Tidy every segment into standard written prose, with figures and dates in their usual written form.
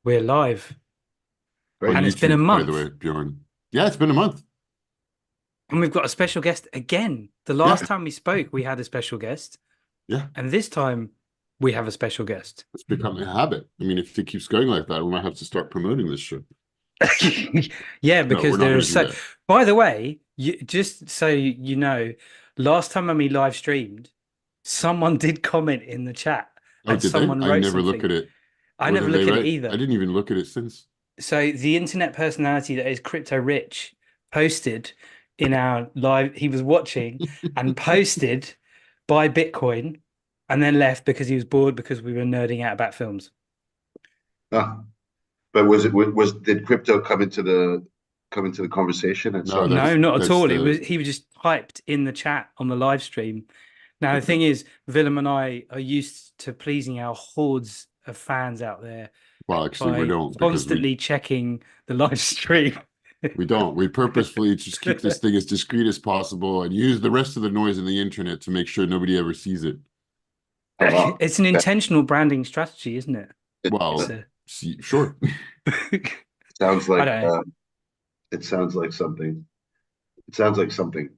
We're live, On and it's been a YouTube, by the month, way, Björn. Yeah, it's been a month. and we've got a special guest again. The last Yeah, time we spoke, we had a special guest, yeah. and this time we have a special guest. It's become a habit. I mean, if it keeps going like that, we might have to start promoting this show. Yeah, No, we're because not there going to is do so. that. By the way, just so you know, last time when we live streamed, someone did comment in the chat, Oh, and did they? someone I wrote never look something. at it. I What never did they look at it write? I either. didn't even look at it since. So the internet personality that is crypto rich posted in our live, he was watching and posted buy Bitcoin and then left because he was bored because we were nerding out about films. Ah, but was did crypto come into the conversation at Oh, some no, point? not at That's all. It was the he was just hyped in the chat on the live stream. Now the thing is, Willem and I are used to pleasing our hordes of fans out there well, actually, we by don't because we constantly checking the live stream. we don't. We purposefully just keep this thing as discreet as possible and use the rest of the noise in the internet to make sure nobody ever sees it. Oh, wow. It's an intentional branding strategy, isn't it? It's Well, a see, sure. Sounds I like don't know. it sounds like something. It sounds like something.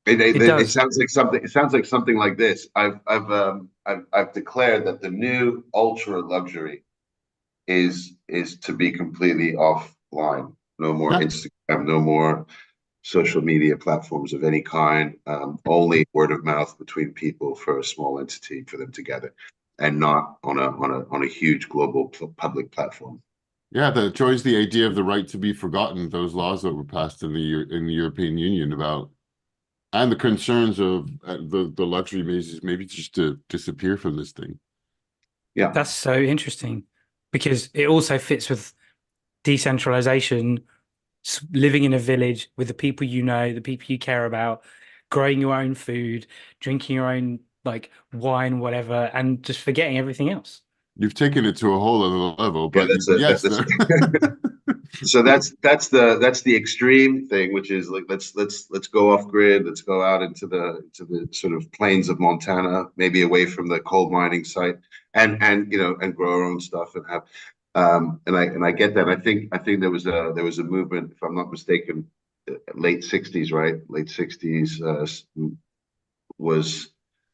It It does. sounds like something. It sounds like something like this. I've declared that the new ultra luxury is to be completely offline. No more Yeah. Instagram. No more social media platforms of any kind. Only word of mouth between people for a small entity for them together, and not on a huge global public platform. Yeah, that enjoys the idea of the right to be forgotten, those laws that were passed in the European Union about, and the concerns of the luxury mazes maybe just to disappear from this thing. Yeah. That's so interesting because it also fits with decentralization, living in a village with the people you know, the people you care about, growing your own food, drinking your own like wine, whatever, and just forgetting everything else. You've taken it to a whole other level, Yeah, but yes, that's so that's the extreme thing, which is like let's go off grid, let's go out into the sort of plains of Montana, maybe away from the coal mining site, and grow our own stuff and have and I get that. I think there was a movement, if I'm not mistaken, late '60s, right? Late '60s was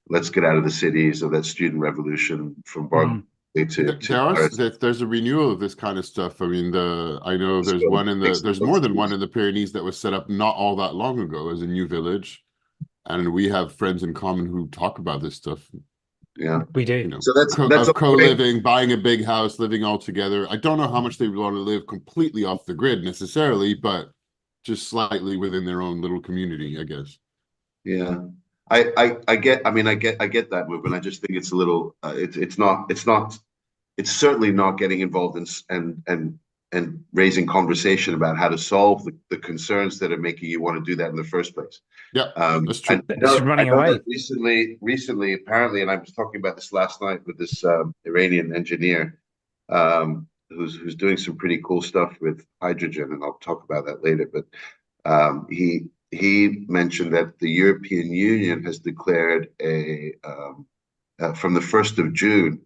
let's get out of the cities of that student revolution from Barclay Mm. to Paris. there's a renewal of this kind of stuff. I mean, I know Let's there's go one in fix there's those more than one cities. in the Pyrenees that was set up not all that long ago as a new village, and we have friends in common who talk about this stuff. Yeah. We do. So that's Of okay. co-living, buying a big house, living all together. I don't know how much they want to live completely off the grid necessarily, but just slightly within their own little community, I guess. Yeah. I get that movement. I just think it's a little it's certainly not getting involved in and raising conversation about how to solve the concerns that are making you want to do that in the first place. Yeah, that's I true. It's I running know that away. recently, apparently, and I was talking about this last night with this Iranian engineer who's doing some pretty cool stuff with hydrogen, and I'll talk about that later. But he mentioned that the European Union has declared from the 1st of June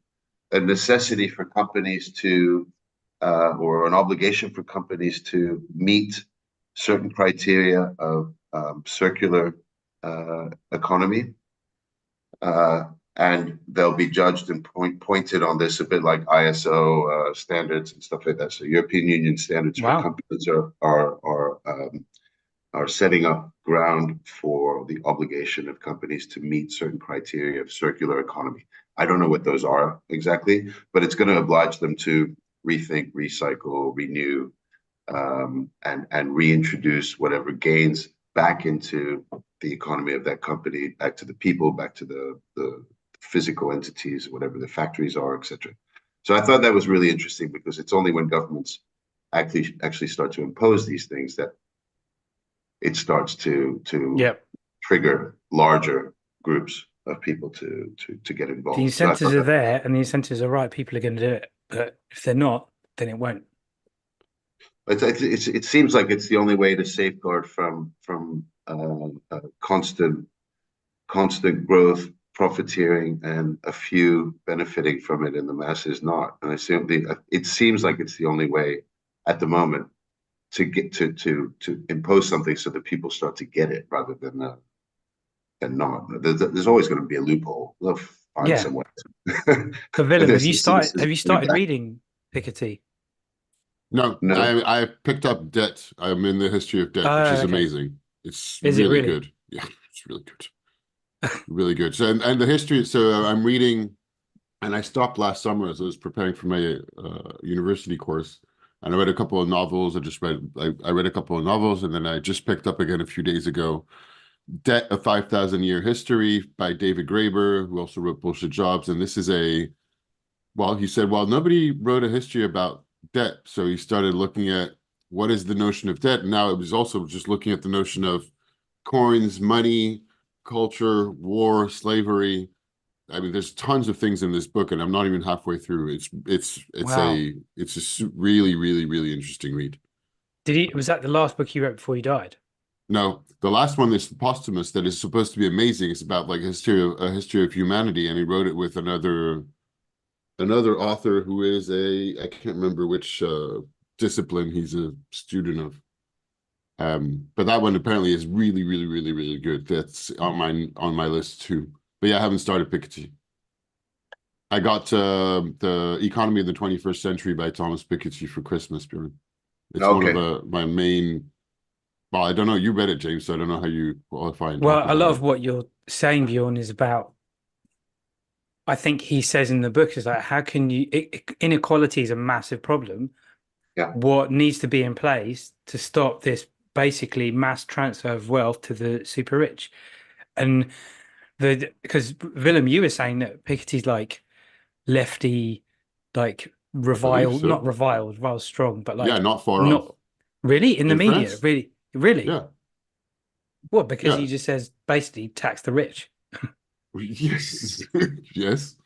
a necessity for companies to or an obligation for companies to meet certain criteria of circular economy, uh, and they'll be judged and pointed on this a bit like ISO standards and stuff like that. So European Union standards for Wow. companies are setting up ground for the obligation of companies to meet certain criteria of circular economy. I don't know what those are exactly, but it's going to oblige them to rethink, recycle, renew, and reintroduce whatever gains back into the economy of that company, back to the people, back to the physical entities, whatever the factories are, etc. So I thought that was really interesting because it's only when governments actually start to impose these things that it starts to Yep. trigger larger groups of people to get The involved. So I incentives thought are that there and the incentives are right. People are going to do it. But if they're not, then it won't. it seems like it's the only way to safeguard from constant growth profiteering and a few benefiting from it and the masses not. And it seems like it's the only way at the moment to get to impose something so that people start to get it rather than not. There's always going to be a loophole. They'll find Yeah. some way. But Willem, There's some have you cynicism coming started back. reading Piketty? No, No, I picked up Debt. I'm in the history of Debt, which Oh, is okay. amazing. It's Is it really really? good. Yeah, it's really good. Really good. So, and the history, so I'm reading, and I stopped last summer as I was preparing for my university course. And I read a couple of novels. I read a couple of novels, and then I just picked up again a few days ago Debt, A 5,000-Year History by David Graeber, who also wrote Bullshit Jobs. And this is he said, well, nobody wrote a history about debt. So he started looking at what is the notion of debt. And now it was also just looking at the notion of coins, money, culture, war, slavery. I mean, there's tons of things in this book, and I'm not even halfway through. Wow. It's a really, really, really interesting read. Was that the last book you wrote before you died? No, the last one is posthumous that is supposed to be amazing. It's about like a history of humanity, and he wrote it with another author who is I can't remember which discipline he's a student of. But that one apparently is really, really, really, really good. That's on my list too. But yeah, I haven't started Piketty. I got the Economy of the 21st Century by Thomas Piketty for Christmas, Björn. It's one of okay. my main. Well, I don't know. You read it, James, so I don't know how you qualify and talk Well, a about lot it. of what you're saying, Bjorn, is about, I think he says in the book, is like, how can inequality is a massive problem. Yeah. What needs to be in place to stop this basically mass transfer of wealth to the super rich? And because Willem, you were saying that Piketty's like lefty, like I believe reviled, not so. reviled strong, but Yeah, like not far off. not really in the In media, France? really, really. Yeah. What? Because he Yeah. just says basically tax the rich. Yes. Yes.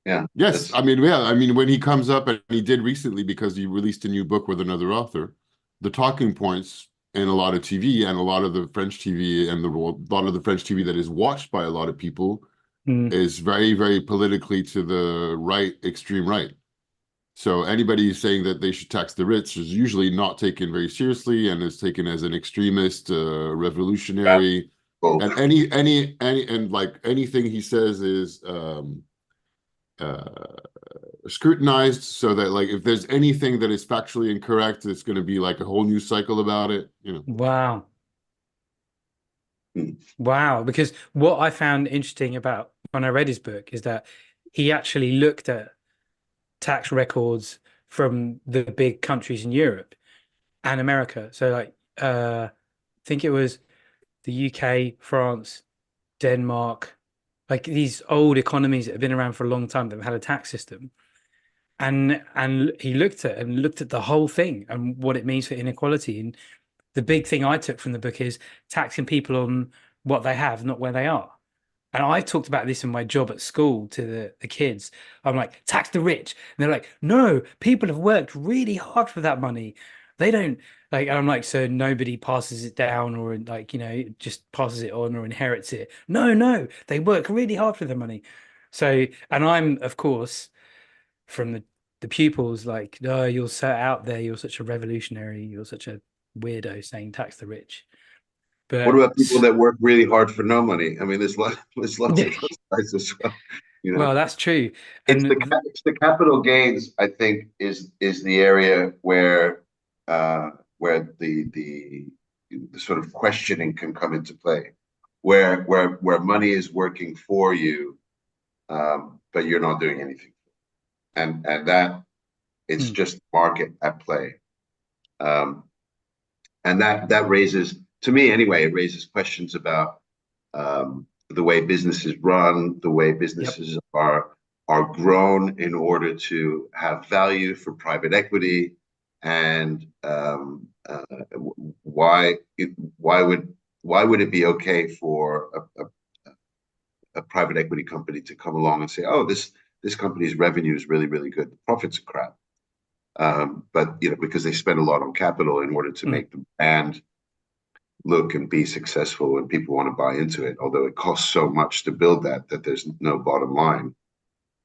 Yeah. Yes. That's I mean, yeah. I mean, when he comes up, and he did recently because he released a new book with another author, the talking points in a lot of TV and a lot of the French TV and a lot of the French TV that is watched by a lot of people Mm, is very, very politically to the right, extreme right. So anybody saying that they should tax the rich is usually not taken very seriously and is taken as an extremist, revolutionary, radical. and and like anything he says is uh, scrutinized, so that like if there's anything that is factually incorrect, it's going to be like a whole news cycle about it. You know. wow. Hmm. Wow. Because what I found interesting about when I read his book is that he actually looked at tax records from the big countries in Europe and America. So like I think it was the UK, France, Denmark, like these old economies that have been around for a long time that have had a tax system. And he looked at the whole thing and what it means for inequality. And the big thing I took from the book is taxing people on what they have, not where they are. And I talked about this in my job at school to the kids. I'm like, tax the rich. And they're like, no, people have worked really hard for that money. They don't like, and I'm like, so nobody passes it down or like, just passes it on or inherits it. No, no, they work really hard for the money. So, and I'm, of course, from the pupils, like, no, you're so out there, you're such a revolutionary, you're such a weirdo saying tax the rich. What But about people that work really hard for no money? I mean, there's lots of those guys as well. You know, well, that's true. And it's the capital gains. I think is the area where the sort of questioning can come into play, where money is working for you, but you're not doing anything, and that it's mm, just market at play. Um, and that raises, to me anyway, it raises questions about the way businesses run, the way yep. businesses are grown in order to have value for private equity, and why why would it be okay for a private equity company to come along and say, oh, this company's revenue is really good, the profits are crap, but because they spend a lot on capital in order to Mm, make the brand look and be successful and people want to buy into it, although it costs so much to build that there's no bottom line.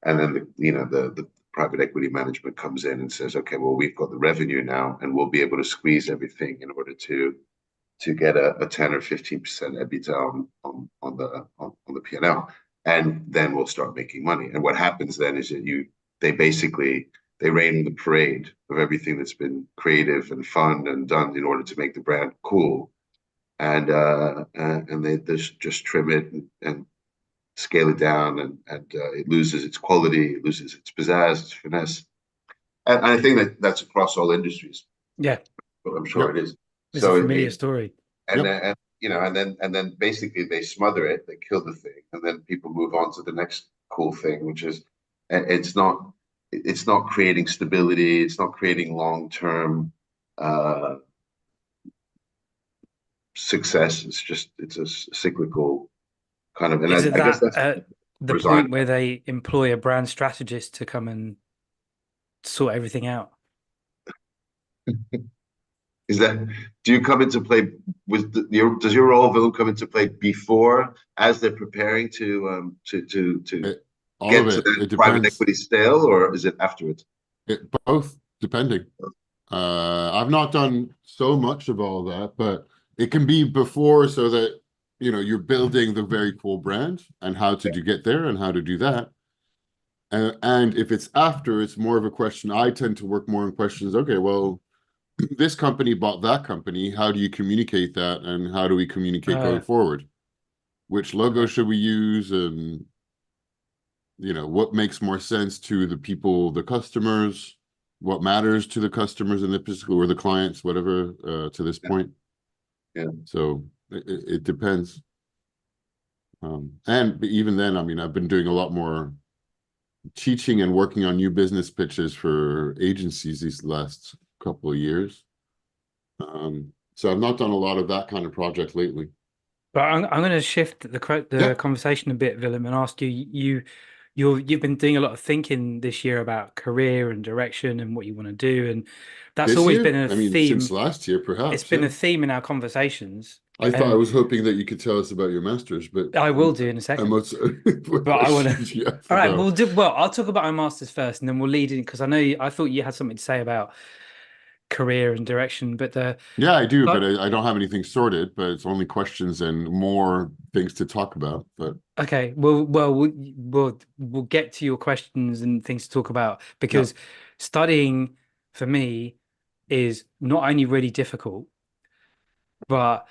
And then the private equity management comes in and says, okay, well, we've got the revenue now and we'll be able to squeeze everything in order to get a 10 or 15% EBITDA on the P&L. And then we'll start making money. And what happens then is that they rain the parade of everything that's been creative and fun and done in order to make the brand cool. And they just trim it and scale it down, and it loses its quality, it loses its pizzazz, its finesse. And I think that's across all industries. Yeah, but I'm sure it is. It's a familiar story. And then basically they smother it, they kill the thing, and then people move on to the next cool thing, which is it's not creating stability, it's not creating long-term success. It's a cyclical kind of. And is I guess that's the point where they employ a brand strategist to come and sort everything out? Do you come into play with does your role, Willem, come into play before, as they're preparing to get to that private equity sale, or is it afterwards? Both, depending. I've not done so much of all that, but it can be before, so that you're building the very cool brand and how to get there and how to do that. And if it's after, it's more of a question. I tend to work more on questions. Okay, well, this company bought that company. How do you communicate that? And how do we communicate going forward? Which logo should we use? And, what makes more sense to the people, the customers, what matters to the customers in the physical, or the clients, whatever, to this point. Yeah. So it depends. And even then, I mean, I've been doing a lot more teaching and working on new business pitches for agencies these last couple of years. So I've not done a lot of that kind of project lately. But I'm going to shift the conversation a bit, Willem, and ask you've been doing a lot of thinking this year about career and direction and what you want to do, and that's always been a theme. Since last year, perhaps. It's been a theme in our conversations. I thought I was hoping that you could tell us about your master's, but I will do in a second. But I want to. All right, I'll talk about my master's first, and then we'll lead in, because I thought you had something to say about career and direction. But I do, but I don't have anything sorted. But it's only questions and more things to talk about. But okay, we'll get to your questions and things to talk about, because studying for me is not only really difficult, but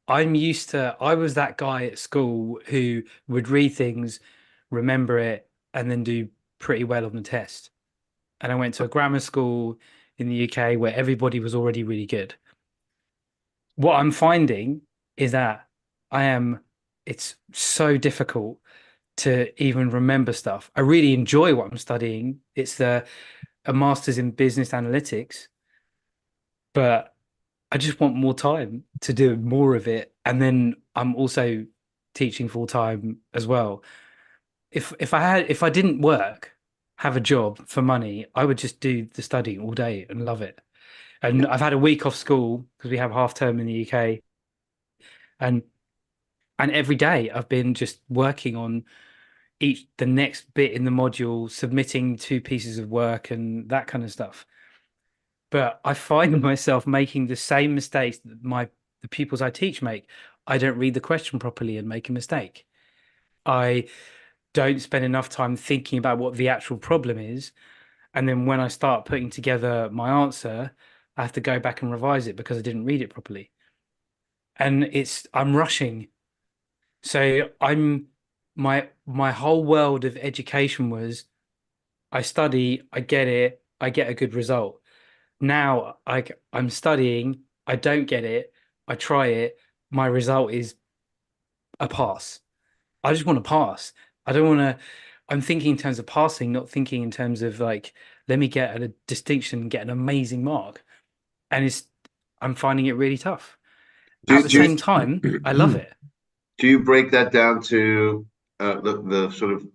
I was that guy at school who would read things, remember it, and then do pretty well on the test. And I went to a grammar school in the UK where everybody was already really good. What I'm finding is that it's so difficult to even remember stuff. I really enjoy what I'm studying. It's a master's in business analytics, but I just want more time to do more of it. And then I'm also teaching full time as well. If I didn't have a job for money, I would just do the studying all day and love it. And I've had a week off school because we have half term in the UK. And every day I've been just working on the next bit in the module, submitting 2 pieces of work and that kind of stuff. But I find myself making the same mistakes that the pupils I teach make. I don't read the question properly and make a mistake. I don't spend enough time thinking about what the actual problem is. And then when I start putting together my answer, I have to go back and revise it because I didn't read it properly. And I'm rushing. So my whole world of education was, I study, I get it, I get a good result. Now I'm studying, I don't get it, I try it, my result is a pass. I just want to pass. I don't want to. I'm thinking in terms of passing, not thinking in terms of let me get a distinction, get an amazing mark. And I'm finding it really tough. At the same time, I love it. Do you break that down to the sort of,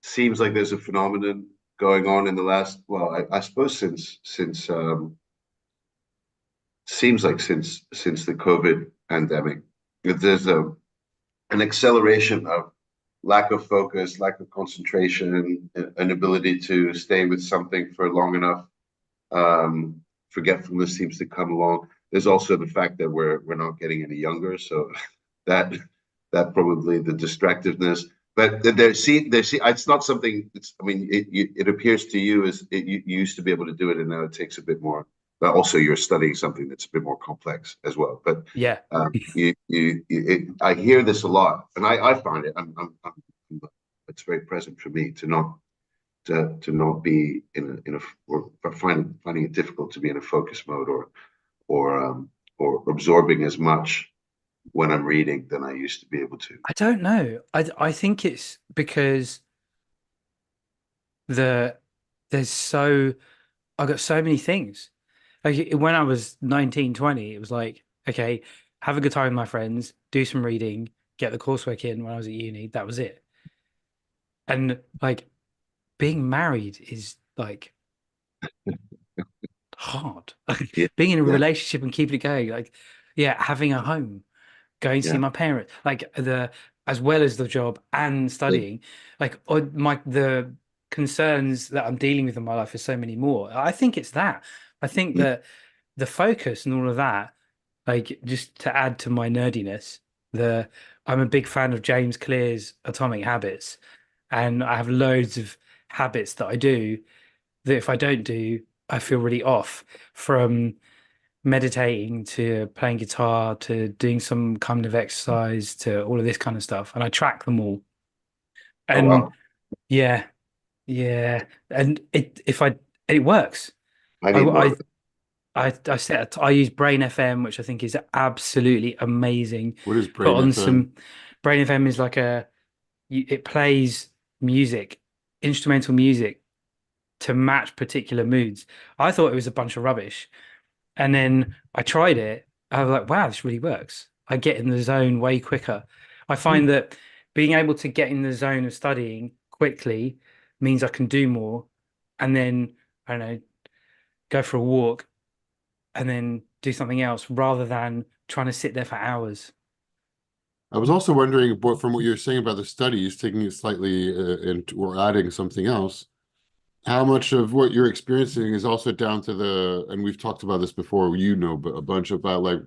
seems like there's a phenomenon going on in the last, I suppose since the COVID pandemic. There's an acceleration of lack of focus, lack of concentration, inability to stay with something for long enough. Forgetfulness seems to come along. There's also the fact that we're not getting any younger, so that probably the distractiveness. But it's not something. I mean, it appears to you as you used to be able to do it, and now it takes a bit more. But also, you're studying something that's a bit more complex as well. But Yeah. I hear this a lot, and I find it. It's very present for me to not be in a or finding it difficult to be in a focus mode or absorbing as much when I'm reading than I used to be able to. I don't know. I think it's because the there's so I got so many things. Like when I was 19, 20, it was like, okay, have a good time with my friends, do some reading, get the coursework in when I was at uni. That was it. And like being married is like hard. Yeah, Being in a yeah, relationship and keeping it going, like, yeah, having a home, going to see yeah. my parents, like the as well as the job and studying, like the concerns that I'm dealing with in my life is so many more. I think it's that. I think that the focus and all of that, like just to add to my nerdiness, the I'm a big fan of James Clear's Atomic Habits, and I have loads of habits that I do that if I don't do, I feel really off, from meditating to playing guitar to doing some kind of exercise to all of this kind of stuff. And I track them all. Oh And wow, yeah, yeah. And it works. I I need more of I I use Brain FM, which I think is absolutely amazing. What is Put Brain on FM? some Brain FM is like it plays music, instrumental music to match particular moods. I thought it was a bunch of rubbish. And then I tried it. I was like, wow, this really works. I get in the zone way quicker. I it. find that being able to get in the zone of studying quickly means I can do more. And then, I don't know, go for a walk and then do something else rather than trying to sit there for hours. I was also wondering, from what you're saying about the studies, taking it slightly or adding something else, how much of what you're experiencing is also down to and we've talked about this before, but a bunch about like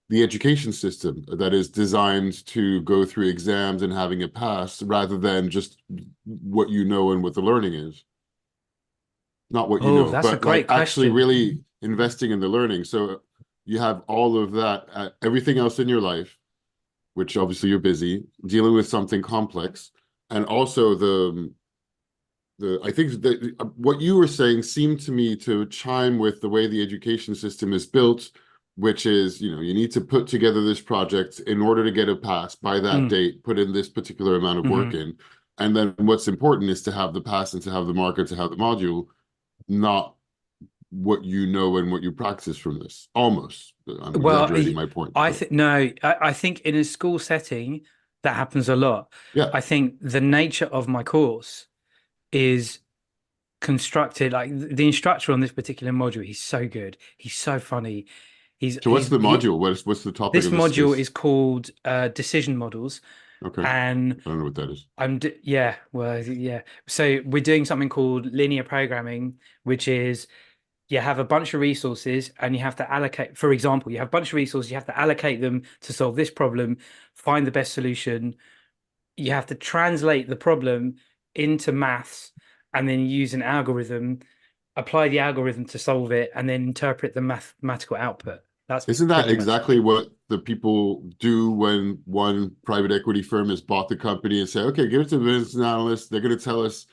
the education system that is designed to go through exams and having it pass rather than just what you know and what the learning is. Not what you Oh, know, that's a but like great actually question. really investing in the learning. So you have all of that, everything else in your life, which obviously you're busy dealing with something complex, and also the I think that what you were saying seemed to me to chime with the way the education system is built, which is, you need to put together this project in order to get a pass by that Mm, date, put in this particular amount of work hmm in. And then what's important is to have the pass and to have the marker to have the module, not what you know and what you practice from this. Almost. I'm Well, exaggerating my point, I but think no, I think in a school setting that happens a lot. yeah. I think the nature of my course is constructed like the instructor on this particular module. He's so good. He's so funny. So what's the He module? What's the topic This of this module space? is called decision models, Okay. and I don't know what that is. yeah, well, yeah. So we're doing something called linear programming, which is you have a bunch of resources and you have to allocate, for example, you have a bunch of resources, you have to allocate them to solve this problem, find the best solution. You have to translate the problem into maths and then use an algorithm, apply the algorithm to solve it, and then interpret the mathematical output. That's Isn't that pretty much exactly what the people do when one private equity firm has bought the company and say, okay, give it to the business analyst. They're going to tell us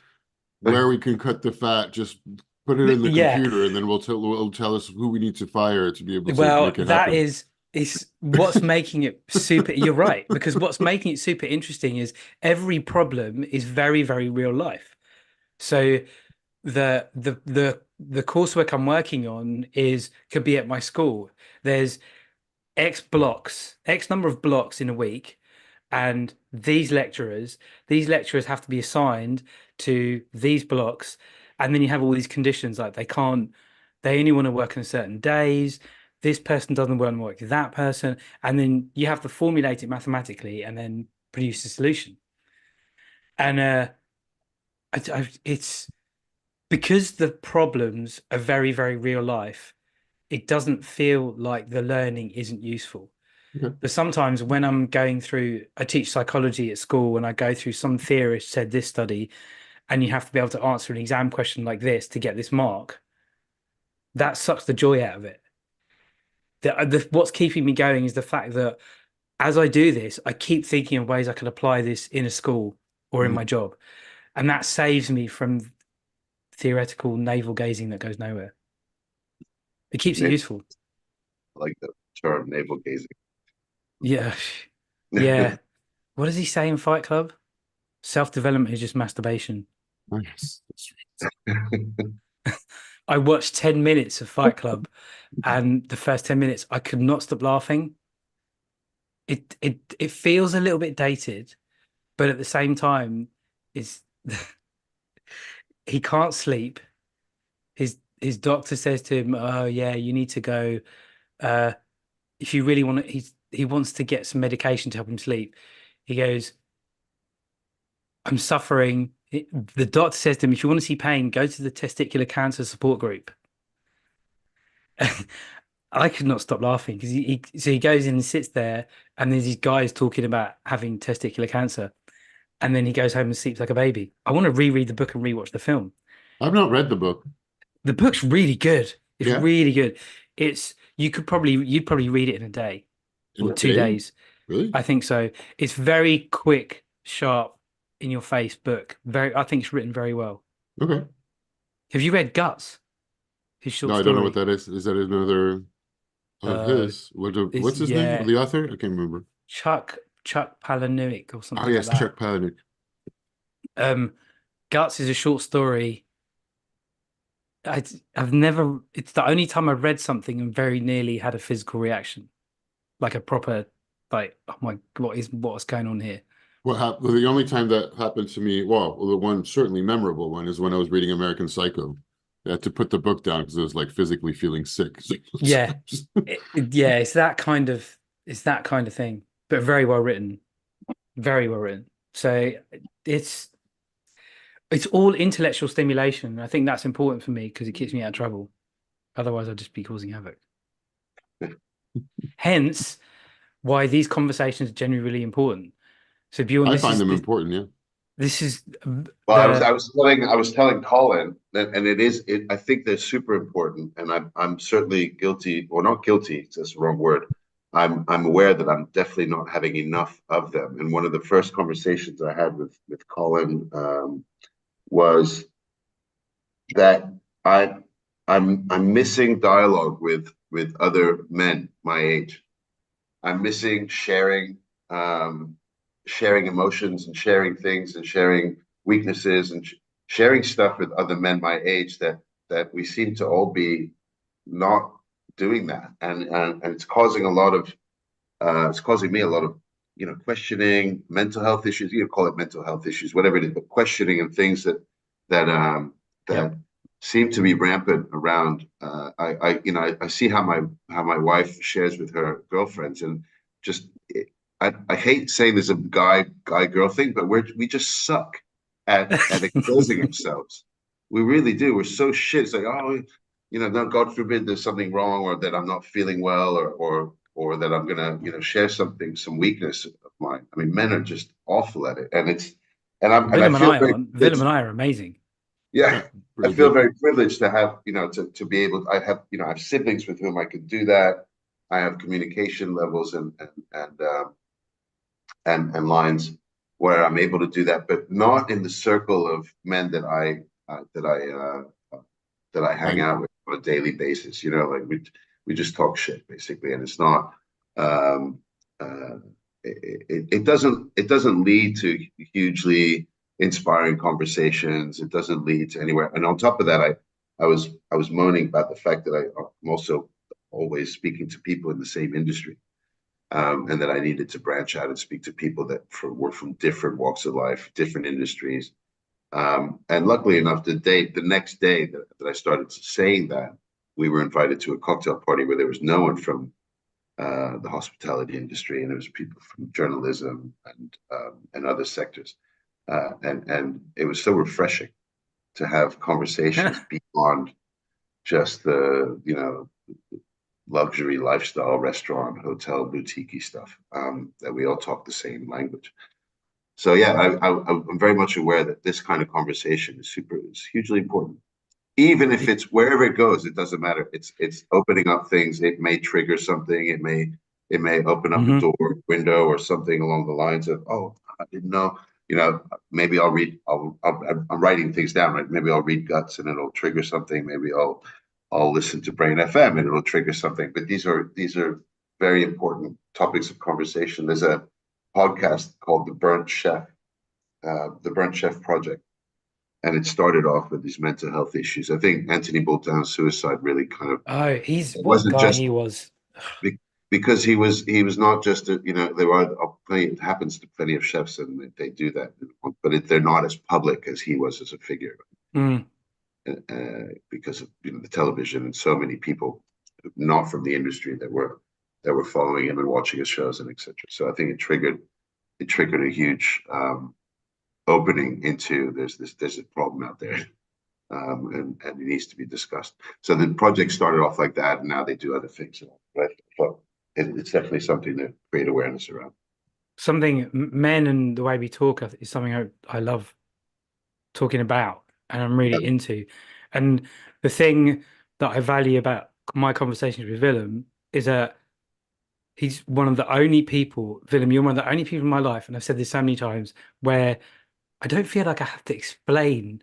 where we can cut the fat. Just put it in the yeah. computer, and then will tell us who we need to fire to be able to Well, make it that happen. is what's making it super. You're right, because what's making it super interesting is every problem is very, very real life. So the coursework I'm working on is could be at my school. There's X number of blocks in a week, and these lecturers have to be assigned to these blocks, and then you have all these conditions like they only want to work on certain days, this person doesn't want to work with that person, and then you have to formulate it mathematically and then produce a solution. And it's because the problems are very, very real life. It doesn't feel like the learning isn't useful. Okay. But sometimes when I'm going through, I teach psychology at school, and I go through some theorist said this study, and you have to be able to answer an exam question like this to get this mark. That sucks the joy out of it. What's keeping me going is the fact that as I do this, I keep thinking of ways I can apply this in a school or in Mhm. my job. And that saves me from theoretical navel gazing that goes nowhere. It keeps it Navel, useful. like the term navel gazing. Yeah. Yeah. What does he say in Fight Club? Self-development is just masturbation. Oh, yes, that's I watched 10 minutes of Fight Club, and the first 10 minutes I could not stop laughing. It feels a little bit dated, but at the same time, is he can't sleep. His doctor says to him, "Oh yeah, you need to go. Uh, if you really want to," he wants to get some medication to help him sleep. He goes, "I'm suffering." The doctor says to him, "If you want to see pain, go to the testicular cancer support group." I could not stop laughing because so he goes in and sits there, and there's these guys talking about having testicular cancer, and then he goes home and sleeps like a baby. I want to reread the book and rewatch the film. I've not read the book. The book's really good. It's Yeah, really good. You'd probably read it in a day in or a two day. days. Really? I think so. It's very quick, sharp, in your face book. I think it's written very well. Okay. Have you read Guts? His No, short I don't know what story. that is. Is that another of Uh, his? it's What's his name? yeah, The author? I can't remember. Chuck Palahniuk or Oh something like yes, that. Chuck Palahniuk. Um, Guts is a short story. I've never. It's the only time I've read something and very nearly had a physical reaction, like a proper, like, oh my, what's going on here? What happened? The only time that happened to me, well, the one certainly memorable one is when I was reading American Psycho. I had to put the book down because I was like physically feeling sick. Yeah, yeah, it's that kind of thing, but very well written, very well written. So it's it's all intellectual stimulation. I think that's important for me because it keeps me out of trouble. Otherwise, I'd just be causing havoc. Hence, why these conversations are genuinely really important. So Bjorn, I find them important. Yeah. this is Well, the I was telling Colin that, and I think they're super important, and I'm certainly guilty, or not guilty, that's the wrong word. I'm aware that I'm definitely not having enough of them. And one of the first conversations I had with Colin was that I I'm missing dialogue with other men my age. I'm missing sharing emotions and sharing things and sharing weaknesses and sharing stuff with other men my age that we seem to all be not doing that, and it's causing me a lot of questioning, mental health issues. You call it mental health issues, whatever it is, but questioning and things that um that yep. seem to be rampant around. I see how my wife shares with her girlfriends, and just I hate saying there's a guy girl thing, but we just suck at exposing ourselves. We really do. We're so shit. It's like, oh, no, God forbid there's something wrong, or that I'm not feeling well, or that I'm gonna, share some weakness of mine. I mean, men are just awful at it, and I Willem and feel I very aren't. Willem privileged. and I are amazing. Yeah, Yeah. I Pretty feel good. very privileged to have, to be able. I have siblings with whom I can do that. I have communication levels and lines where I'm able to do that, but not in the circle of men that I hang Hang. out with on a daily basis. Like we just talk shit basically, and it's not. Um, uh, it doesn't lead to hugely inspiring conversations. It doesn't lead to anywhere. And on top of that, I was moaning about the fact that I'm also always speaking to people in the same industry, and that I needed to branch out and speak to people that were from different walks of life, different industries. And luckily enough, the next day that I started saying that, we were invited to a cocktail party where there was no one from the hospitality industry, and there was people from journalism and other sectors, and it was so refreshing to have conversations beyond just the luxury lifestyle restaurant hotel boutique stuff, that we all talk the same language. So yeah, I'm very much aware that this kind of conversation is hugely important. Even if it's wherever it goes, it doesn't matter. It's opening up things. It may trigger something. It may open up a door, window, or something along the lines of, oh, I didn't know. Maybe I'll read. I'm writing things down. Right? Maybe I'll read Guts, and it'll trigger something. Maybe I'll listen to Brain FM, and it'll trigger something. But these are very important topics of conversation. There's a podcast called The Burnt Chef Project. And it started off with these mental health issues. I think Anthony Bourdain's suicide really kind of. Oh, what a guy he was. Because he was not just there are plenty. It happens to plenty of chefs, and they do that, but they're not as public as he was as a figure. Because of the television and so many people not from the industry that were following him and watching his shows and etc. So I think it triggered a huge opening into there's a problem out there, and it needs to be discussed. So the project started off like that, and now they do other things. Right? But it's definitely something to create awareness around. Something men and the way we talk is something I love talking about, and I'm really into. And the thing that I value about my conversations with Willem is that he's one of the only people, Willem, you're one of the only people in my life, and I've said this so many times, where I don't feel like I have to explain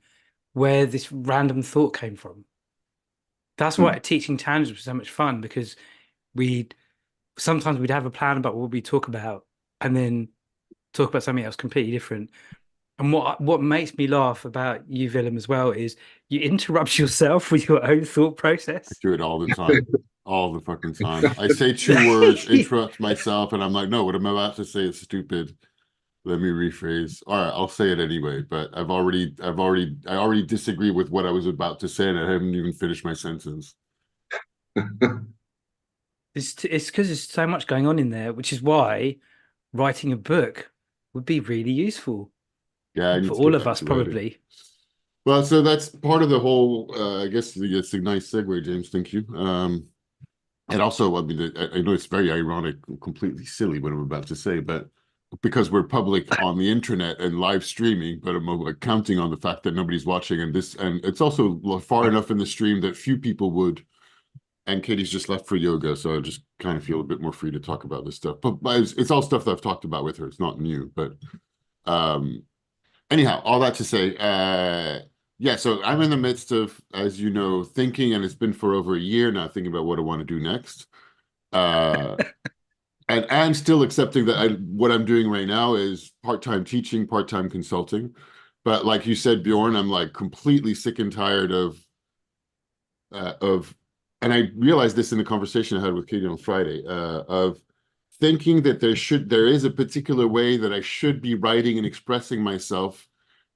where this random thought came from. That's why teaching tangents was so much fun, because sometimes we'd have a plan about what we talk about and then talk about something else completely different. And what makes me laugh about you, Willem, as well, is you interrupt yourself with your own thought process. I do it all the time. All the fucking time. I say 2 words, interrupt myself, and I'm like, no, what I'm about to say is stupid. Let me rephrase. All right, I'll say it anyway, but I already disagree with what I was about to say, and I haven't even finished my sentence. It's because there's so much going on in there, which is why writing a book would be really useful. Yeah, for all of us, probably. Well, so that's part of the whole. I guess it's a nice segue, James. Thank you. And also, I mean, I know it's very ironic, completely silly what I'm about to say, but because we're public on the internet and live streaming, but I'm counting on the fact that nobody's watching, and it's also far enough in the stream that few people would. And Katie's just left for yoga, so I just kind of feel a bit more free to talk about this stuff. But it's all stuff that I've talked about with her. It's not new, but anyhow, all that to say, yeah, so I'm in the midst of, as you know, thinking, and it's been for over a year now, thinking about what I want to do next. And I'm still accepting that what I'm doing right now is part-time teaching, part-time consulting. But like you said, Bjorn, I'm like completely sick and tired of, and I realized this in the conversation I had with Katie on Friday, of thinking that there is a particular way that I should be writing and expressing myself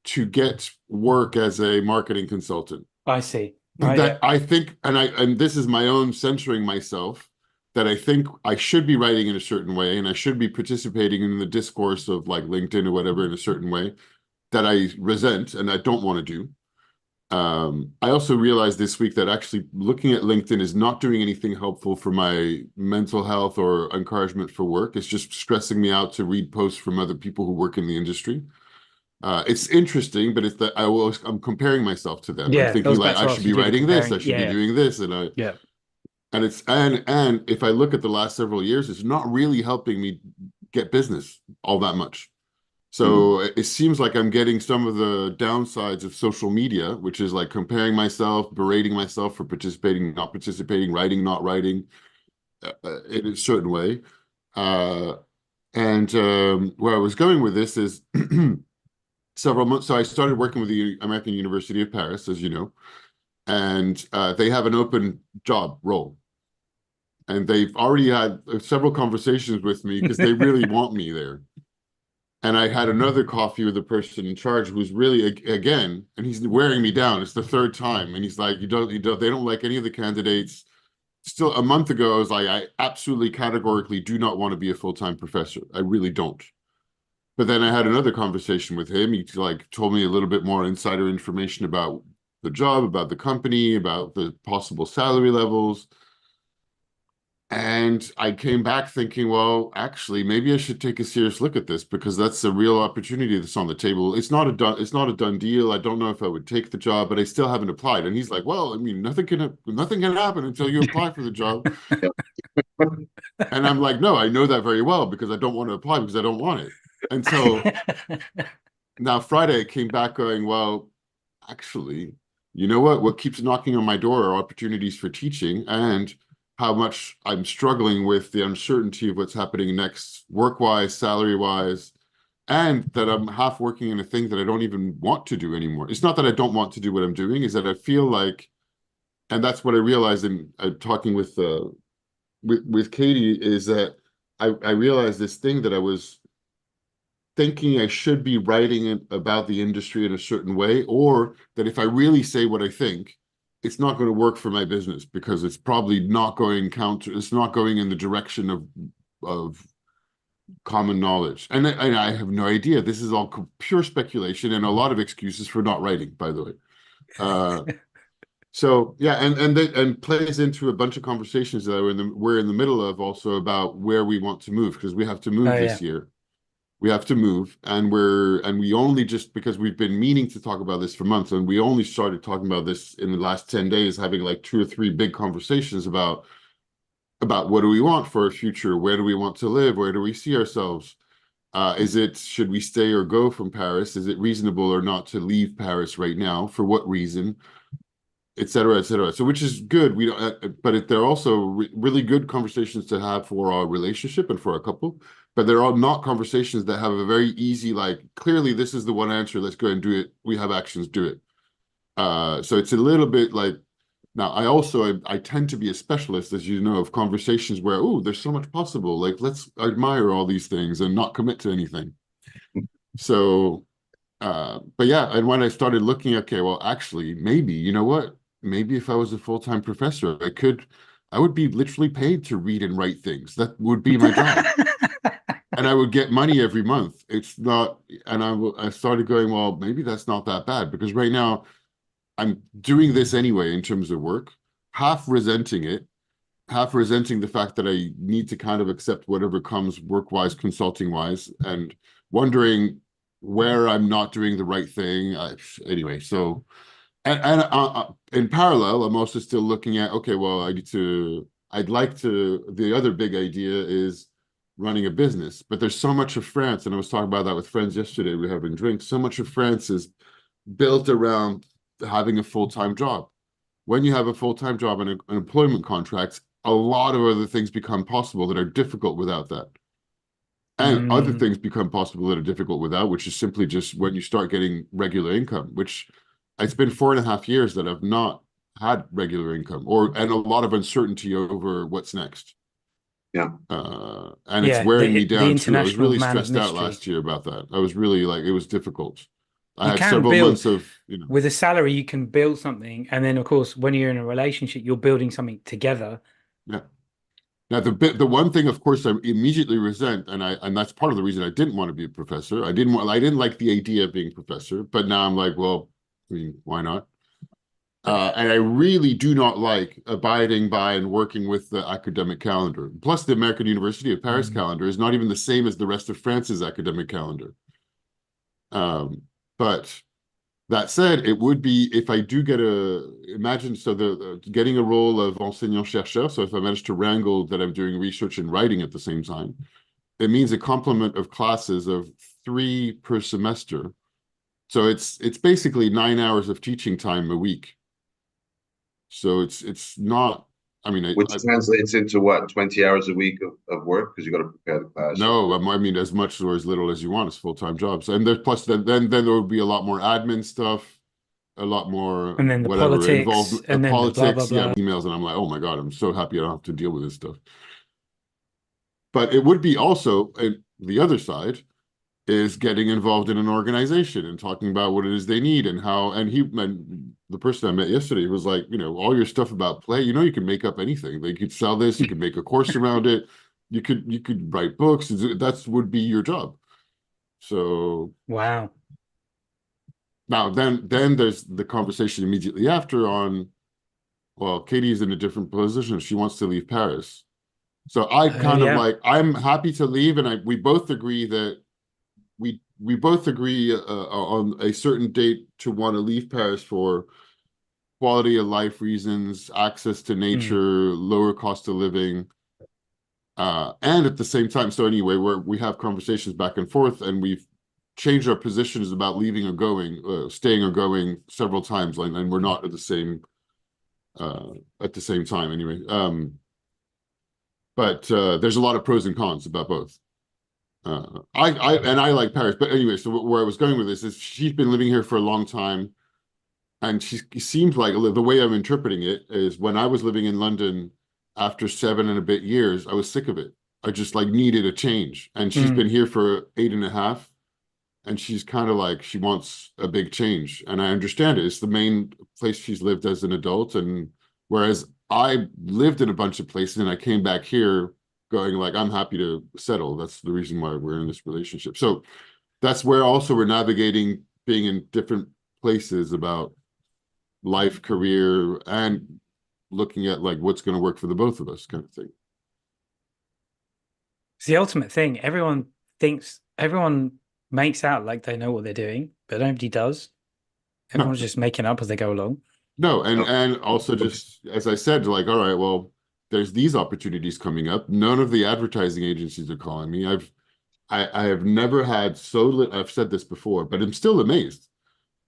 to get work as a marketing consultant. I see. That I think, and this is my own censoring myself, that I think I should be writing in a certain way, and I should be participating in the discourse of like LinkedIn or whatever in a certain way that I resent and I don't want to do. I also realized this week that actually looking at LinkedIn is not doing anything helpful for my mental health or encouragement for work. It's just stressing me out to read posts from other people who work in the industry. It's interesting, but it's that I'm comparing myself to them. Yeah, I'm thinking like I should be writing this, I should be doing this, and and if I look at the last several years, it's not really helping me get business all that much. So it seems like I'm getting some of the downsides of social media, which is like comparing myself, berating myself for participating, not participating, writing, not writing, in a certain way. And where I was going with this is several months. So I started working with the American University of Paris, as you know, and they have an open job role. And they've already had several conversations with me because they really want me there. And I had another coffee with the person in charge who's really, again, and he's wearing me down. It's the third time. And he's like, they don't like any of the candidates. Still, a month ago, I was like, I absolutely categorically do not want to be a full-time professor. I really don't. But then I had another conversation with him. He like told me a little bit more insider information about the job, about the company, about the possible salary levels. And I came back thinking, well, actually, maybe I should take a serious look at this because that's a real opportunity that's on the table. It's not a done deal. I don't know if I would take the job, but I still haven't applied. And he's like, well, I mean, nothing can happen until you apply for the job. And I'm like, no, I know that very well because I don't want to apply because I don't want it. And so now Friday I came back going, well, actually, you know what? What keeps knocking on my door are opportunities for teaching and how much I'm struggling with the uncertainty of what's happening next, work-wise, salary-wise, and that I'm half working in a thing that I don't even want to do anymore. It's not that I don't want to do what I'm doing, is that I feel like, and that's what I realized in talking with Katie, is that I realized this thing that I was thinking I should be writing about the industry in a certain way, or that if I really say what I think, it's not going to work for my business because it's probably not going it's not going in the direction of common knowledge. And I have no idea. This is all pure speculation and a lot of excuses for not writing, by the way. So yeah, and plays into a bunch of conversations that we're in the middle of also about where we want to move because we have to move this year. We have to move, and we only just because we've been meaning to talk about this for months, and we only started talking about this in the last 10 days, having like 2 or 3 big conversations about what do we want for our future, where do we want to live, where do we see ourselves, should we stay or go from Paris, is it reasonable or not to leave Paris right now, for what reason, et cetera, et cetera. So which is good. We don't, but they're also really good conversations to have for our relationship and for our couple. But they're all not conversations that have a very easy, like, clearly this is the one answer. Let's go and do it. We have actions, do it. So it's a little bit like, now I tend to be a specialist, as you know, of conversations where, oh, there's so much possible. Like, let's admire all these things and not commit to anything. So, but yeah, and when I started looking, okay, well, actually, maybe, you know what? Maybe if I was a full-time professor, I would be literally paid to read and write things. That would be my job. And I would get money every month. It's not, and I started going, well, maybe that's not that bad because right now I'm doing this anyway in terms of work, half resenting it, half resenting the fact that I need to kind of accept whatever comes work-wise, consulting-wise, and wondering where I'm not doing the right thing. Anyway, so, and in parallel, I'm also still looking at, okay, well, the other big idea is running a business, but there's so much of France, and I was talking about that with friends yesterday, we were having drinks, so much of France is built around having a full-time job. When you have a full-time job and an employment contract, a lot of other things become possible that are difficult without that. And other things become possible that are difficult without, which is simply just when you start getting regular income, which it's been 4.5 years that I've not had regular income and a lot of uncertainty over what's next. Yeah. And it's wearing me down too. I was international really man of stressed out mystery. last year about that. I was really like, it was difficult. I You had can several build months of, with a salary, you can build something, and then of course, when you're in a relationship, you're building something together. yeah. Now the one thing, of course, I immediately resent, and that's part of the reason I didn't want to be a professor. I didn't like the idea of being a professor, but now I'm like, well, I mean, why not? And I really do not like abiding by and working with the academic calendar. Plus, the American University of Paris calendar is not even the same as the rest of France's academic calendar. But that said, it would be, if I do imagine, so getting a role of enseignant-chercheur, so if I manage to wrangle that I'm doing research and writing at the same time, it means a complement of classes of 3 per semester. So it's basically 9 hours of teaching time a week. So it's not, I mean, Which translates into what, 20 hours a week of work because you got to prepare the class. No, I mean as much or as little as you want. It's full-time jobs, and plus then there would be a lot more admin stuff, a lot more And then the whatever politics, involved, and then the blah, blah, politics, yeah, blah. emails, and I'm like, oh my God, I'm so happy I don't have to deal with this stuff. But it would be also the other side. is getting involved in an organization and talking about what it is they need and how. And the person I met yesterday was like, all your stuff about play, you can make up anything. They could sell this, you could make a course around it, you could write books. That's would be your job. So Wow. now then there's the conversation immediately after on, well, Katie's in a different position. She wants to leave Paris. So I Oh kind of yeah. like, I'm happy to leave, and we both agree that we both agree on a certain date to want to leave Paris for quality of life reasons, access to nature, Mm. lower cost of living, and at the same time. So anyway, we have conversations back and forth, and we've changed our positions about leaving or going, staying or going several times, and we're not at the same time anyway. But there's a lot of pros and cons about both. I like Paris, but anyway, so where I was going with this is she's been living here for a long time, and she seems like, the way I'm interpreting it is, when I was living in London after 7 and a bit years, I was sick of it. I just like needed a change, and she's Mm. been here for 8.5, and she's kind of like, she wants a big change, and I understand it. It's the main place she's lived as an adult, and whereas I lived in a bunch of places and I came back here going like, I'm happy to settle. That's the reason why we're in this relationship. So that's where also we're navigating being in different places about life, career, and looking at like what's going to work for the both of us, kind of thing. It's the ultimate thing. Everyone makes out like they know what they're doing, but nobody does. No, Everyone's just making up as they go along. no, and Oh, and also, just as I said, like, all right, well, there's these opportunities coming up. None of the advertising agencies are calling me. I have never had I've said this before, but I'm still amazed.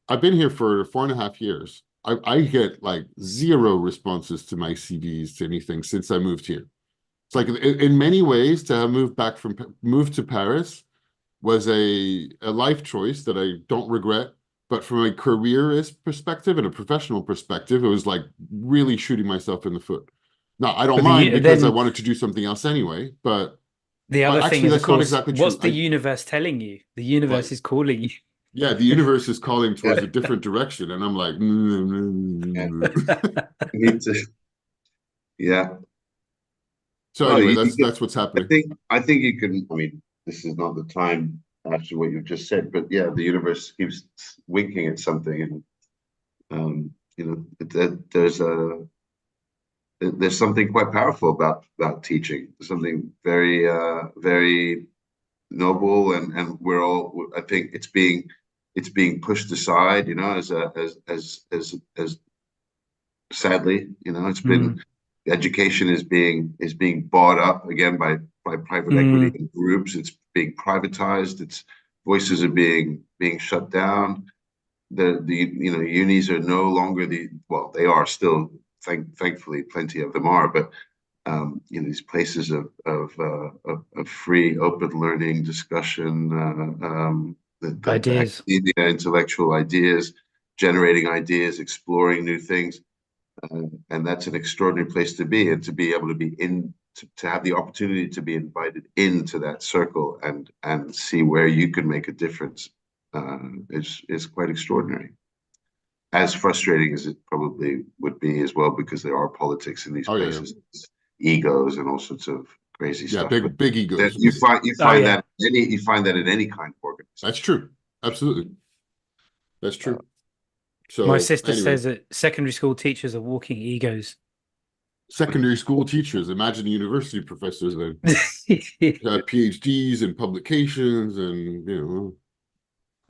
I've been here for 4.5 years. I get like zero responses to my CVs to anything since I moved here. It's like, in many ways, to have moved to Paris was a life choice that I don't regret. But from a careerist perspective and a professional perspective, it was like really shooting myself in the foot. Now, I don't But mind, because I then wanted to do something else anyway. But the other thing actually, is, of that's not course, exactly what's true. the universe telling you? The universe Like, is calling you. yeah, the universe is calling yeah, towards a different direction, and I'm like, yeah. You need to, yeah. so Well, anyway, you can, that's what's happening. I think you can. I mean, this is not the time after what you've just said, but yeah, the universe keeps winking at something, and there's something quite powerful about teaching. Something very very noble, and we're all. I think it's being pushed aside, as sadly, it's been, Mm, education is being bought up again by private equity mm. and groups. It's being privatized. Its voices are being shut down. The unis are no longer well, they are still, thankfully plenty of them are, but these places of free open learning, discussion, the Ideas. academia, intellectual ideas, generating ideas, exploring new things. And that's an extraordinary place to be, and to be able to be to have the opportunity to be invited into that circle, and see where you can make a difference, is quite extraordinary. As frustrating as it probably would be as well, because there are politics in these Oh yeah, yeah, places, egos, and all sorts of crazy yeah, stuff. But big egos. you Oh find yeah. that in any kind of That's organization. true. Absolutely, that's Uh, true. My So sister anyway, says that secondary school teachers are walking egos. secondary school teachers, imagine university professors then, have PhDs and publications, and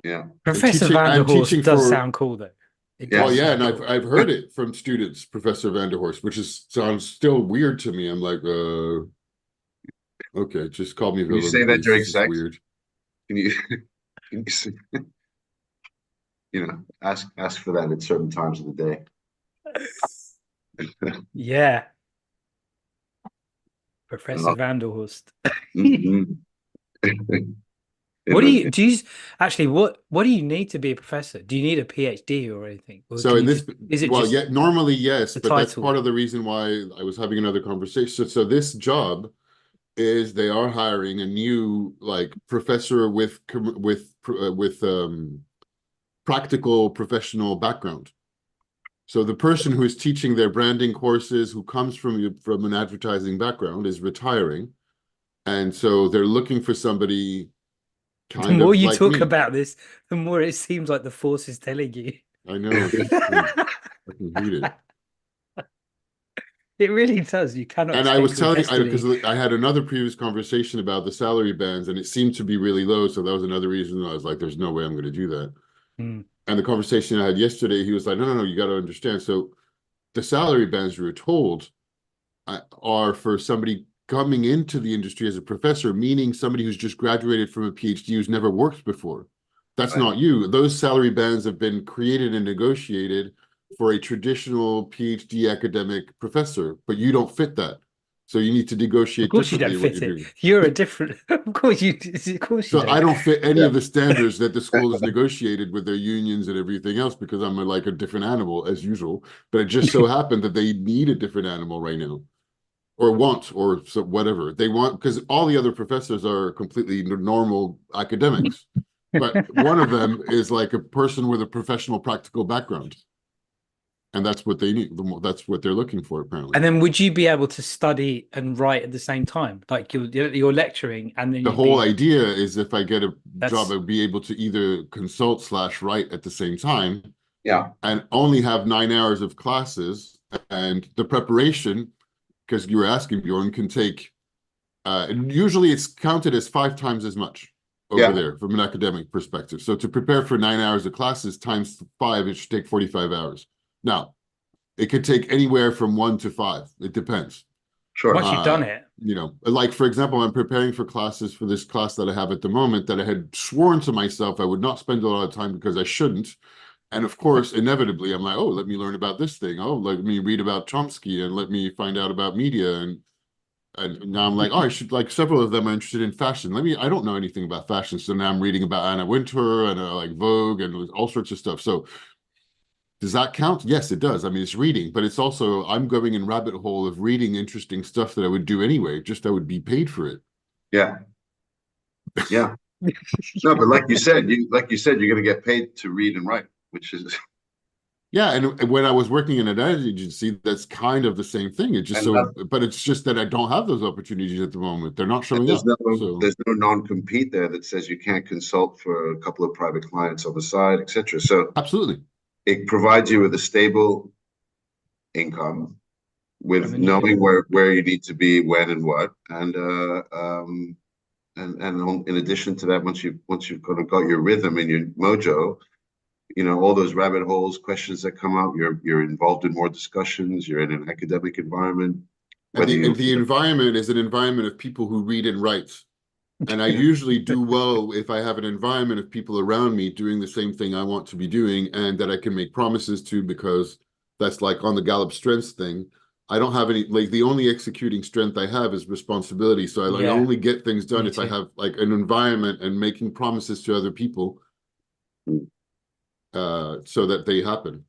yeah, Professor Vanderhorst teaching does for. sound cool though. It Well, yeah. does yeah, sound and I've cool. I've heard it from students, Professor Vanderhorst, which sounds still weird to me. I'm like, okay, just call me Can you Willem, say that please. during This is sex? weird. Can you can you say, ask for that at certain times of the day? Yeah, Professor Uh, Vanderhorst. mhm. What In do the, you do you actually what do you need to be a professor? Do you need a PhD or anything? Or So can in you this, just is it well, just yeah, normally yes, the but that's title? part of the reason why I was having another conversation. So this job is they are hiring a new like professor with practical professional background. So the person who is teaching their branding courses, who comes from an advertising background, is retiring, and so they're looking for somebody The kind more of you like talk me. about this, the more it seems like the force is telling you. I know it's I can hate it. It really does. You cannot And I was escape your telling, because destiny. I had another previous conversation about the salary bands, and it seemed to be really low. So that was another reason I was like, "There's no way I'm going to do that." Mm. And the conversation I had yesterday, he was like, "No, you got to understand. So the salary bands you were told are for somebody coming into the industry as a professor, meaning somebody who's just graduated from a PhD who's never worked before. That's Right. not you. Those salary bands have been created and negotiated for a traditional PhD academic professor, but you don't fit that. So you need to Of negotiate course you differently don't in what fit you're it. doing. You're a different. Of course you. Of course you So I don't. don't fit any Yeah. of the standards that the school has negotiated with their unions and everything else because I'm like a different animal as usual. But it just so happened that they need a different animal right now, or want, or so whatever they want, because all the other professors are completely normal academics, but one of them is like a person with a professional practical background, and that's what they need. That's what they're looking for apparently. And then would you be able to study and write at the same time? Like you're lecturing and then The you'd whole be idea is if I get a job, that's I'd be able to either consult slash write at the same time Yeah. and only have 9 hours of classes, and the preparation, because you were asking, Bjorn, can take usually it's counted as 5 times as much over Yeah. there from an academic perspective. So to prepare for 9 hours of classes times 5, it should take 45 hours. Now, it could take anywhere from 1 to 5. It depends. Sure. once you've done it. Like for example, I'm preparing for classes for this class that I have at the moment that I had sworn to myself I would not spend a lot of time because I shouldn't. And of course, inevitably, I'm like, oh, let me learn about this thing. Oh, let me read about Chomsky and let me find out about media. And now I'm like, oh, I should, like, several of them are interested in fashion. I don't know anything about fashion. So now I'm reading about Anna Wintour and like Vogue and all sorts of stuff. So does that count? Yes, it does. I mean, it's reading, but it's also, I'm going in rabbit hole of reading interesting stuff that I would do anyway, just I would be paid for it. Yeah. Yeah. No, but like you said, you're going to get paid to read and write, which is Yeah, and when I was working in an ad agency, that's kind of the same thing. It just and so, but it's just that I don't have those opportunities at the moment. They're not showing there's up. no So there's no non-compete there that says you can't consult for a couple of private clients on the side, etc. So absolutely. it provides you with a stable income And with then you knowing can where you need to be, when and what, in addition to that, once you've kind of got your rhythm and your mojo, all those rabbit holes, questions that come up, you're involved in more discussions, you're in an academic environment, And whether the environment is an environment of people who read and write. And I usually do well if I have an environment of people around me doing the same thing I want to be doing and that I can make promises to, because that's like on the Gallup strengths thing. I don't have any, like, the only executing strength I have is responsibility. So I like yeah, only get things done me if I too. have like an environment and making promises to other people so that they happen.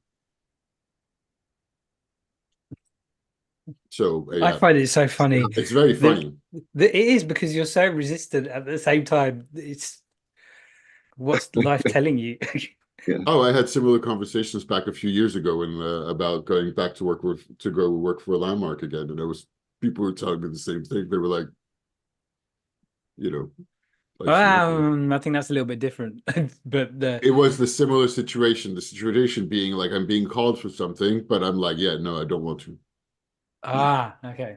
So I yeah, find it so funny it's very that, funny. that it is because you're so resistant at the same time. It's what's life telling you? yeah. Oh, I had similar conversations back a few years ago when about going back to go work for a landmark again, and people were telling me the same thing. They were like, you know, life's nothing. I think that's a little bit different, but It was the similar situation. The situation being like I'm being called for something, but I'm like, yeah, no, I don't want to. okay.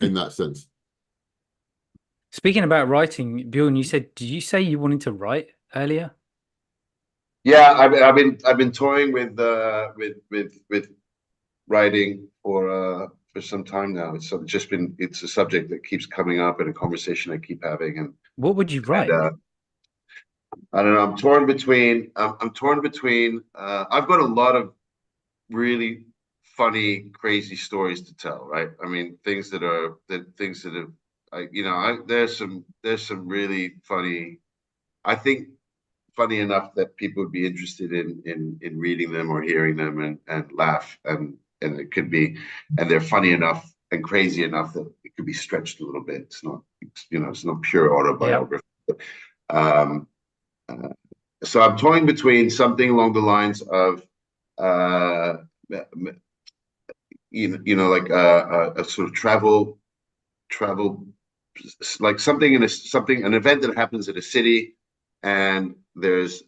In that sense, Speaking about writing, Bjorn, did you say you wanted to write earlier? Yeah, I've been toying with writing for some time now. It's a subject that keeps coming up and a conversation I keep having, What would you and write? I don't know. I'm torn between. I've got a lot of really funny, crazy stories to tell, right? I mean, things that have, there's some really funny. I think funny enough that people would be interested in reading them or hearing them and laugh, and it could be, and they're funny enough and crazy enough that it could be stretched a little bit. It's not, it's not pure autobiography. Um, so I'm toying between something along the lines of, like a sort of travel, like something an event that happens in a city, and there's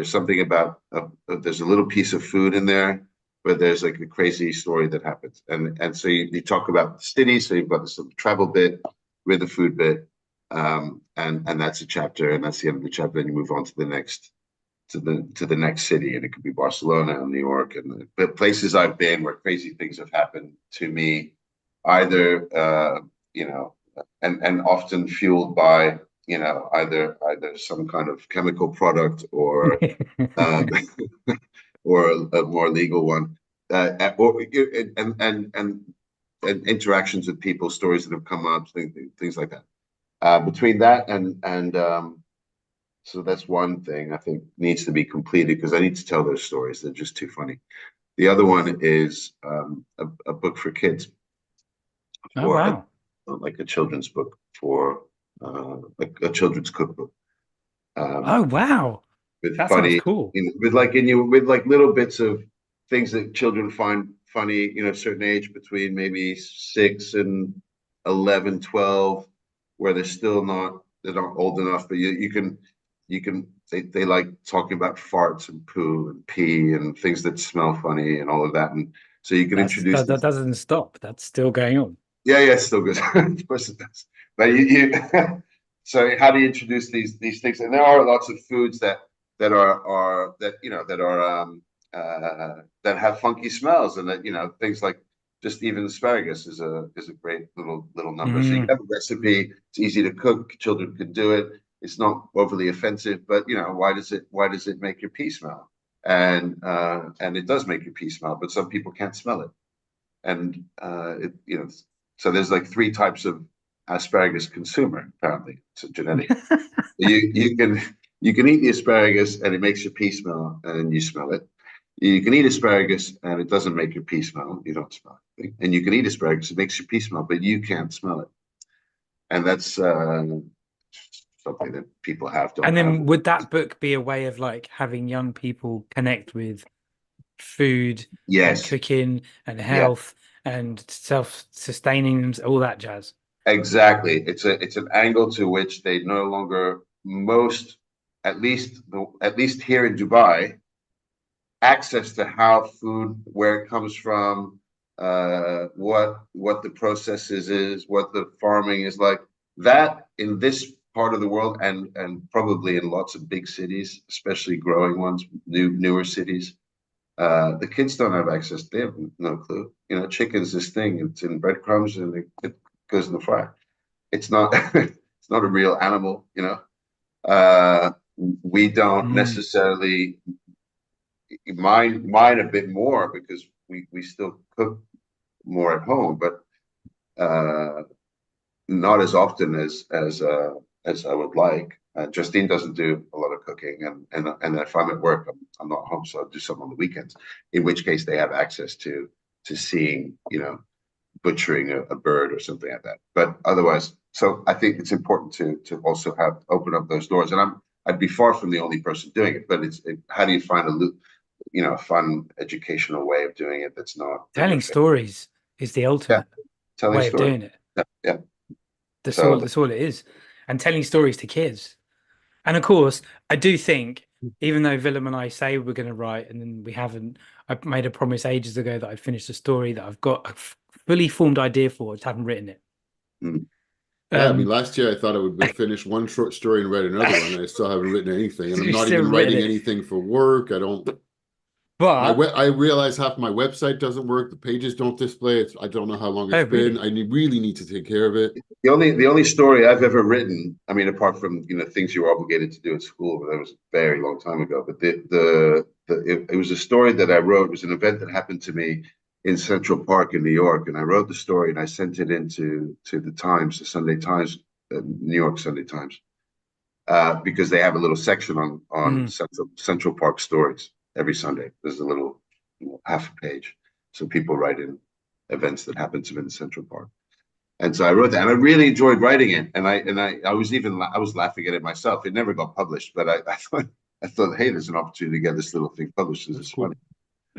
something about there's a little piece of food in there, but there's like a crazy story that happens, and so you talk about the city, so you've got this sort of travel bit with the food bit, and that's a chapter, and that's the end of the chapter, and you move on to the next to the next city, and it could be Barcelona and New York, and the places I've been where crazy things have happened to me, either and often fueled by either some kind of chemical product or um, or a more legal one, or and interactions with people, stories that have come up, things like that. Between that and so that's one thing I think needs to be completed, because I need to tell those stories. They're just too funny. The other one is a book for kids, Oh, wow. like a children's book for like a children's cookbook. Oh, wow. With That sounds funny, cool. with like little bits of things that children find funny, a certain age between maybe 6 and 11, 12, where they're not old enough, but they like talking about farts and poo and pee and things that smell funny and all of that. And so you can introduce That doesn't stop. That's still going on. Yeah, it's still good. Of course it does. But you so how do you introduce these things? And there are lots of foods that are that have funky smells, and that things like just even asparagus is a great little number. So you have a recipe. It's easy to cook. Children can do it. It's not overly offensive, but why does it make your pee smell? And it does make your pee smell, but some people can't smell it. And so there's like 3 types of asparagus consumer, apparently. It's a genetic. You can eat the asparagus and it makes your pee smell and you smell it. You can eat asparagus and it doesn't make your pee smell. You don't smell it. And you can eat asparagus, it makes your pee smell, but you can't smell it. And that's something that people don't And then have. would that book be a way of like having young people connect with food and Yes. cooking and Yeah. health and self-sustaining, all that jazz? Exactly. It's an angle to which they no longer, at least here in Dubai, access to how food, where it comes from, what the process is, what the farming is like. That in this part of the world, and probably in lots of big cities, especially growing ones, newer cities, the kids don't have access. They have no clue. Chicken's this thing. It's in breadcrumbs and it goes in the fryer. It's not. It's not a real animal. We don't necessarily mind a bit more because we still cook more at home, but not as often as I would like. Justine doesn't do a lot of cooking, and if I'm at work, I'm not home, so I'll do some on the weekends. In which case, they have access to seeing, butchering a bird or something like that. But otherwise, so I think it's important to also open up those doors. And I'd be far from the only person doing it, but how do you find a fun educational way of doing it that's not Telling stories is the ultimate way of doing it. Yeah. That's all it is. And telling stories to kids. And of course, I do think, even though Willem and I say we're going to write and then we haven't, I made a promise ages ago that I finished a story that I've got a fully formed idea for, just haven't written it. Yeah, I mean, last year I thought I would finish one short story and write another one. I still haven't written anything, and I'm not even writing anything for work. I don't. But I realize half my website doesn't work. The pages don't display it. I don't know how long it's been. I really need to take care of it. The only story I've ever written, I mean, apart from things you were obligated to do at school, but that was a very long time ago. But it was a story that I wrote. It was an event that happened to me in Central Park in New York, and I wrote the story and I sent it into the Times, the Sunday Times, New York Sunday Times, because they have a little section on Central Park stories every Sunday. There's a little half a page, so people write in events that happen to him in Central Park. And so I wrote that, and I really enjoyed writing it. And I was laughing at it myself. It never got published, but I thought, hey, there's an opportunity to get this little thing published. This is funny.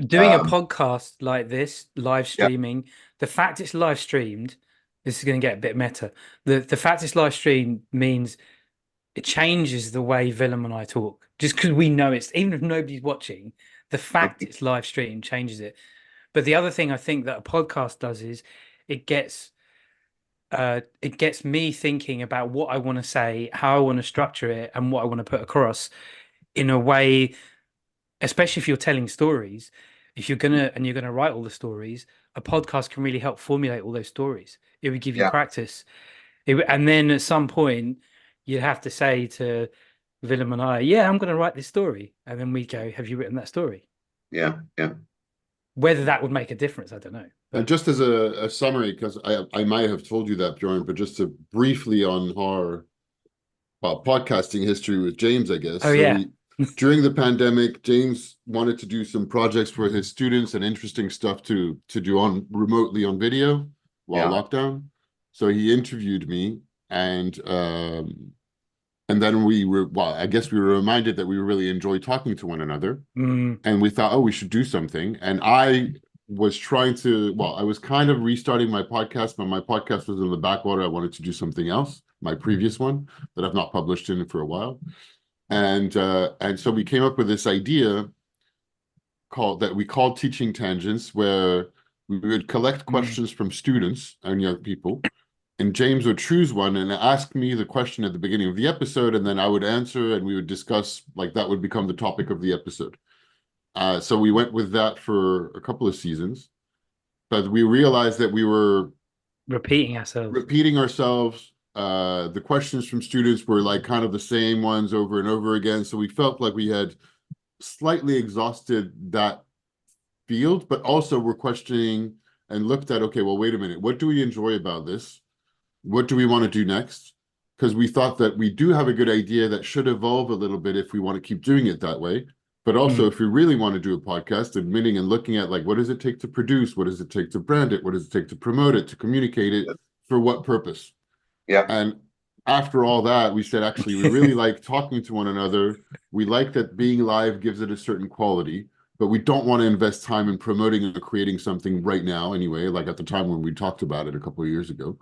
Doing a podcast like this, live Yeah, streaming, the fact it's live streamed, this is going to get a bit meta. The fact it's live streamed means it changes the way Willem and I talk. Just because we know it's, even if nobody's watching, the fact it's live streamed changes it. But the other thing I think that a podcast does is it gets me thinking about what I want to say, how I want to structure it, and what I want to put across in a way, especially if you're telling stories. If you're gonna write all the stories, a podcast can really help formulate all those stories. It would give you yeah, practice. And then at some point, you'd have to say to Willem and I, yeah, I'm going to write this story. And then we go, have you written that story? yeah, yeah. Whether that would make a difference, I don't know. And just as a summary, because I might have told you that, Bjorn, but just to briefly on our podcasting history with James, I guess. Oh, yeah. During the pandemic, James wanted to do some projects for his students and interesting stuff to do on remotely on video while lockdown. So he interviewed me, and then I guess we were reminded that we really enjoyed talking to one another, and we thought, oh, we should do something. And I was I was kind of restarting my podcast, but my podcast was in the backwater. I wanted to do something else, my previous one that I've not published in for a while. And so we came up with this idea we called Teaching Tangents, where we would collect questions from students and young people, and James would choose one and ask me the question at the beginning of the episode, and then I would answer, and we would discuss, like that would become the topic of the episode. So we went with that for a couple of seasons, but we realized that we were repeating ourselves. The questions from students were like kind of the same ones over and over again. So we felt like we had slightly exhausted that field, but also we're questioning and looked at, okay, well, wait a minute. What do we enjoy about this? What do we want to do next? Because we thought that we do have a good idea that should evolve a little bit if we want to keep doing it that way. But also, if we really want to do a podcast, admitting and looking at, like, what does it take to produce? What does it take to brand it? What does it take to promote it, to communicate it? For what purpose? Yeah. And after all that, we said, actually, we really like talking to one another. We like that being live gives it a certain quality, but we don't want to invest time in promoting and creating something right now anyway, like at the time when we talked about it a couple of years ago.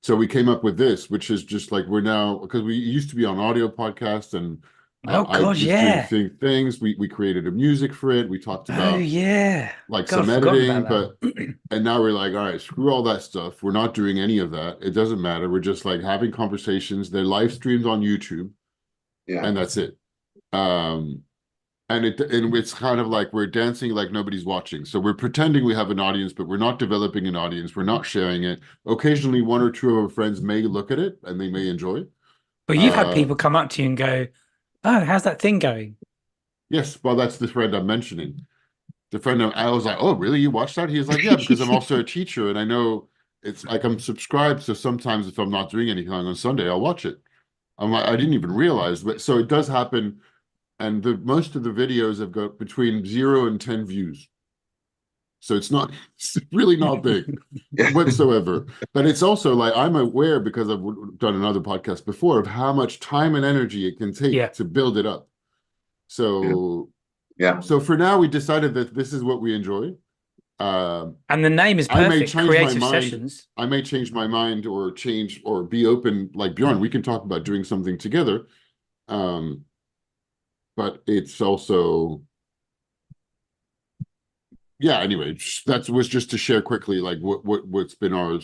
So we came up with this, which is just like, we're now, because we used to be on audio podcasts, and I was doing things. We created a music for it. We talked about some editing, and now we're like, all right, screw all that stuff. We're not doing any of that. It doesn't matter. We're just like having conversations. They're live streamed on YouTube, and that's it. And it's kind of like we're dancing like nobody's watching. So we're pretending we have an audience, but we're not developing an audience. We're not sharing it. Occasionally, one or two of our friends may look at it and they may enjoy it. But you've had people come up to you and go, oh, how's that thing going? Yes, well, that's the friend I'm mentioning. The friend I was like, oh, really? You watched that? He's like, yeah, because I'm also a teacher, and I know it's like I'm subscribed. So sometimes if I'm not doing anything on Sunday, I'll watch it. I'm like, I didn't even realize, but so it does happen. And most of the videos have got between 0 and 10 views. So it's really not big whatsoever. But it's also like, I'm aware, because I've done another podcast before, of how much time and energy it can take to build it up. So so for now, we decided that this is what we enjoy. And the name is perfect, Creative Sessions. I may change my mind or be open, like Bjorn, we can talk about doing something together. But it's also, anyway, that was just to share quickly, like what's been our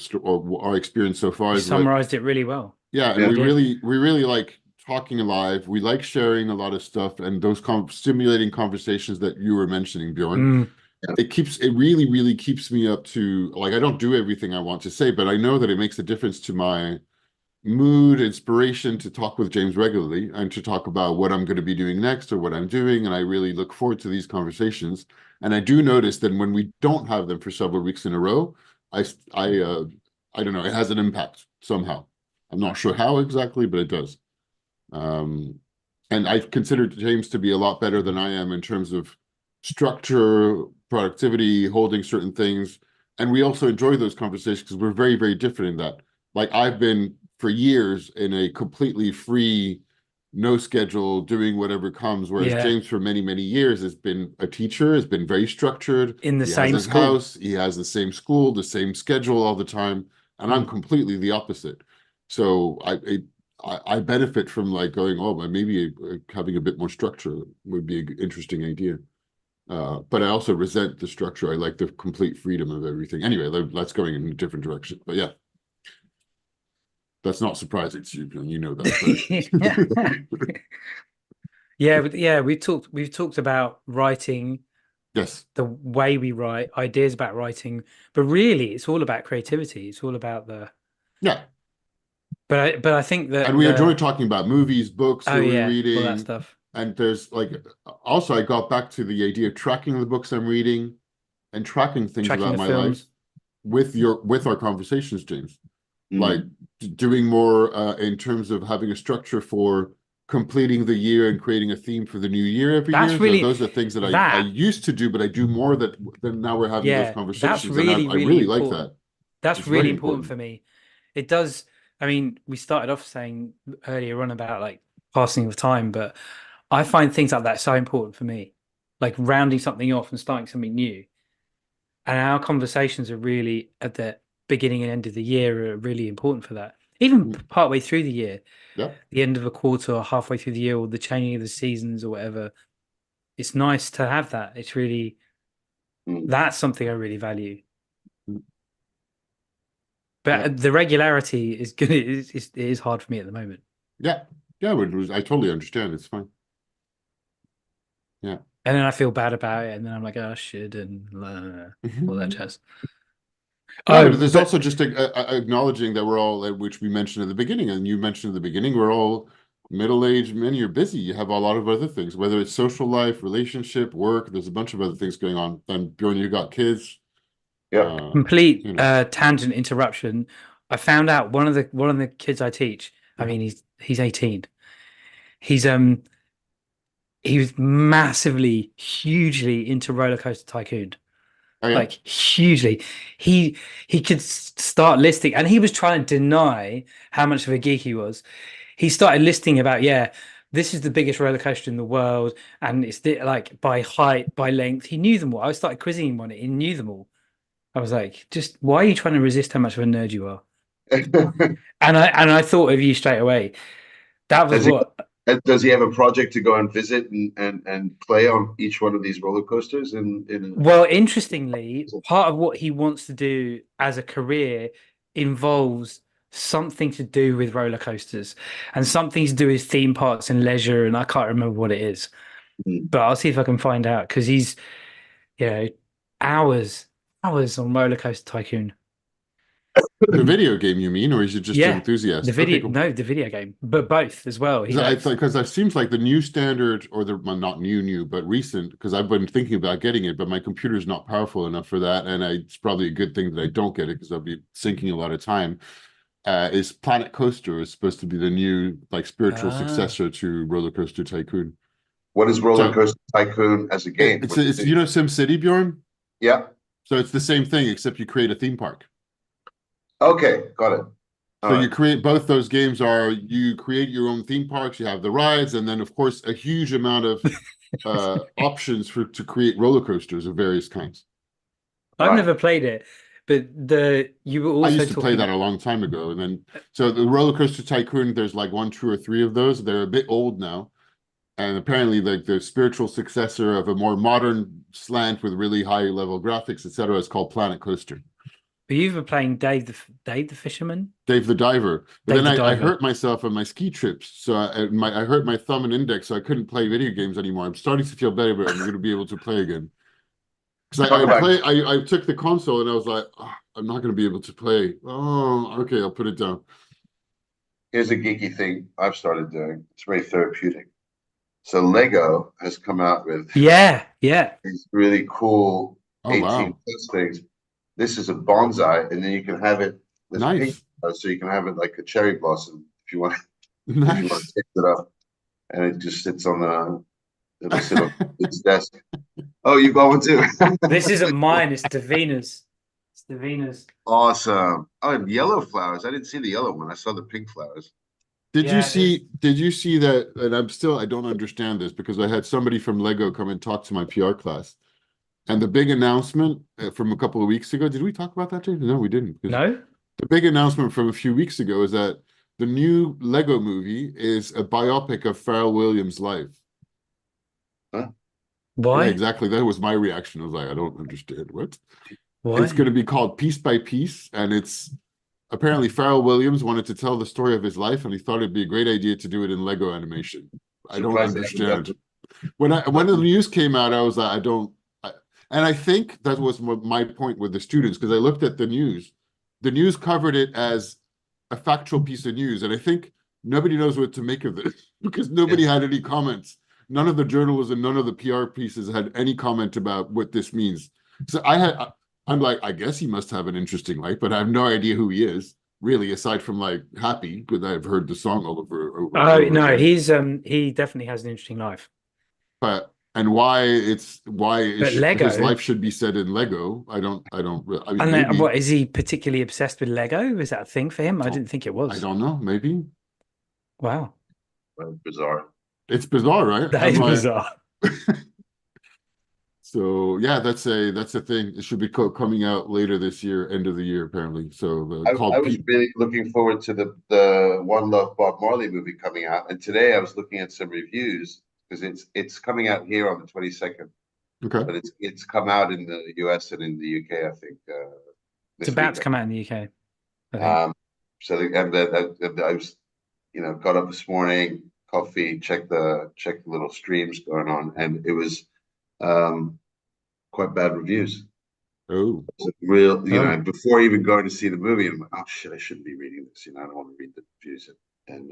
experience so far. You summarized it really well. Yeah, and we really like talking live. We like sharing a lot of stuff, and those stimulating conversations that you were mentioning, Bjorn. It really, really keeps me up to, like, I don't do everything I want to say, but I know that it makes a difference to my mood, inspiration to talk with James regularly and to talk about what I'm going to be doing next or what I'm doing. And I really look forward to these conversations. And I do notice that when we don't have them for several weeks in a row, I don't know, it has an impact somehow. I'm not sure how exactly, but it does. And I consider James to be a lot better than I am in terms of structure, productivity, holding certain things. and we also enjoy those conversations because we're very, very different in that. Like I've been for years in a completely free, no schedule, doing whatever comes, whereas Yeah. James for many, many years has been a teacher, has been very structured. In the He has same his school. house, he has the same school, the same schedule all the time, and I'm completely the opposite. So I benefit from like going, oh, maybe having a bit more structure would be an interesting idea. But I also resent the structure. I like the complete freedom of everything. Anyway, let's going in a different direction. But yeah, that's not surprising to you. You know that. But... Yeah, but yeah, we've talked about writing, yes. the way we write, ideas about writing, but really it's all about creativity. It's all about the Yeah. but I think that And we enjoy talking about movies, books oh that we're yeah, all that reading. stuff. And there's like also I got back to the idea of tracking the books I'm reading and tracking things Tracking about the my life films. with our conversations, James. Like Mm. doing more in terms of having a structure for completing the year and creating a theme for the new year every That's year. So really those are things that I that used to do, but I do more that than now we're having those yeah, that's conversations. And really, I really really like important. that. That's It's really very important important. for me. It does. I mean, we started off saying earlier on about like passing of time, but I find things like that so important for me, like rounding something off and starting something new. And our conversations are really at the beginning and end of the year are really important for that. Even partway through the year, Yeah. the end of a quarter or halfway through the year, or the changing of the seasons or whatever. It's nice to have that. It's really Mm. that's something I really value. Yeah. But the regularity is good. It is hard for me at the moment. Yeah. Yeah. I totally understand. It's fine. Yeah. And then I feel bad about it, and then I'm like, oh, I should, and all that jazz. No, Oh, but there's but also just acknowledging that we're all, which we mentioned at the beginning, and you mentioned at the beginning, we're all middle-aged men. You're busy. You have a lot of other things, whether it's social life, relationship, work. There's a bunch of other things going on. And Björn, you got kids. Yeah. complete You know. tangent interruption. I found out one of the kids I teach. I mean, he's 18. He's he was massively, hugely into Roller Coaster Tycoon. Oh yeah. Like hugely. He could start listing, and he was trying to deny how much of a geek he was. He started listing about, yeah, this is the biggest roller coaster in the world, and it's like by height, by length. He knew them all. I started quizzing him on it. He knew them all. I was like, just why are you trying to resist how much of a nerd you are? And I thought of you straight away. That was Does he what. does he have a project to go and visit and play on each one of these roller coasters Well, interestingly, part of what he wants to do as a career involves something to do with roller coasters and something to do with theme parks and leisure, and I can't remember what it is. Mm. But I'll see if I can find out because he's, you know, hours, hours on Roller Coaster Tycoon. The video game, you mean, or is it just an Yeah, enthusiast? Okay, cool. no, the video game, but both as well. He likes. Because that seems like the new standard, or the well, not new, but recent. Because I've been thinking about getting it, but my computer's not powerful enough for that, and it's probably a good thing that I don't get it because I'll be sinking a lot of time. Is Planet Coaster is supposed to be the new like spiritual successor to Roller Coaster Tycoon. What is Roller So Coaster Tycoon as a game? it's you know SimCity, Bjorn? Yeah. So it's the same thing except you create a theme park. Okay, got it. So you create both those games are you create your own theme parks, you have the rides, and then of course a huge amount of options to create roller coasters of various kinds. I've never played it, but you were I also used to play talking. that a long time ago, and then so the Roller Coaster Tycoon, there's like 1, 2, or 3 of those. They're a bit old now, and apparently like the spiritual successor of a more modern slant with really high level graphics, etc., is called Planet Coaster. But you were playing Dave the Fisherman, Dave the Diver. But Dave then the I Diver. hurt myself on my ski trips, so I hurt my thumb and index, so I couldn't play video games anymore. I'm starting to feel better, but I'm going to be able to play again. Because I took the console and I was like, oh, I'm not going to be able to play. Oh, okay, I'll put it down. Here's a geeky thing I've started doing. It's very therapeutic. So Lego has come out with Yeah. these really cool Oh 18 wow, plus things. This is a bonsai, and then you can have it this pink, nice, so you can have it like a cherry blossom if you want. If you want nice. to pick it up, and it just sits on it'll sit on its desk. Oh, you got one too. This isn't mine, it's Davina's. Davina's. Awesome. Oh, and yellow flowers. I didn't see the yellow one. I saw the pink flowers. Yeah, Did you see that? And I don't understand this because I had somebody from Lego come and talk to my PR class. And the big announcement from a couple of weeks ago, did we talk about that, James? No, we didn't. Because no. the big announcement from a few weeks ago is that the new Lego movie is a biopic of Pharrell Williams' life. Huh? Yeah, Why? exactly. That was my reaction. I was like, I don't understand what. It's going Why? to be called Piece by Piece, and it's apparently Pharrell Williams wanted to tell the story of his life, and he thought it'd be a great idea to do it in Lego animation. I don't Surprised they haven't done understand. When the news came out, I was like, I don't. And I think that was my point with the students because I looked at the news. The news covered it as a factual piece of news, and I think nobody knows what to make of this because nobody had any comments. None of the journalists and none of the PR pieces had any comment about what this means. So I'm like, I guess he must have an interesting life, but I have no idea who he is, really, aside from like happy, because I've heard the song all over and Oh over no, again. he definitely has an interesting life. But and But his Lego, life should be set in Lego. I mean and maybe what is he particularly obsessed with Lego? Is that a thing for him? I didn't think it I was. don't know, maybe. Wow, Bizarre. It's bizarre, right? that I'm is like, bizarre. so yeah, that's a thing. It should be coming out later this year, end of the year, apparently. So I called was Pete. really looking forward to the One Love Bob Marley movie coming out, and today I was looking at some reviews because it's coming out here on the 22nd, Okay. but it's come out in the US and in the UK, I think, It's this about week. to come out in the UK, I think. So I was, got up this morning, coffee, check the little streams going on, and it was um, quite bad reviews. Oh, So real, Oh, before even going to see the movie, I'm like, oh shit, I shouldn't be reading this. I don't want to read the reviews, and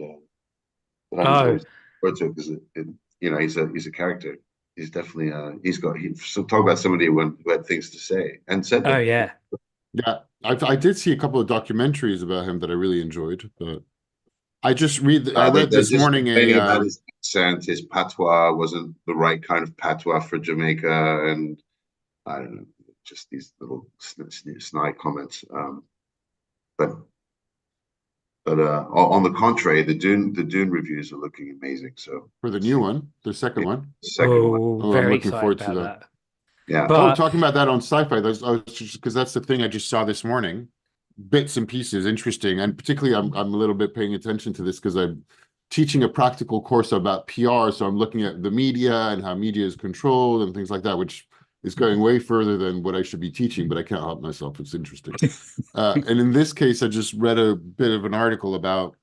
but I oh, was forward to it because he's a character. He's definitely so talk about somebody who had things to say and said oh them. yeah. yeah. I did see a couple of documentaries about him that I really enjoyed, but I read They're this just morning complaining about his accent. His patois wasn't the right kind of patois for Jamaica, and I don't know, just these little snide comments. But on the contrary, the Dune reviews are looking amazing. So for the let's new see. one, the second Yeah, one. second one. Oh, Oh, I'm very looking excited forward to about that. that. Yeah. Oh, But talking about that on sci-fi, because that's the thing I just saw this morning. Bits and pieces, interesting, and particularly I'm a little bit paying attention to this because I'm teaching a practical course about PR, so I'm looking at the media and how media is controlled and things like that, which is going way further than what I should be teaching, but I can't help myself. It's interesting. And in this case, I just read a bit of an article about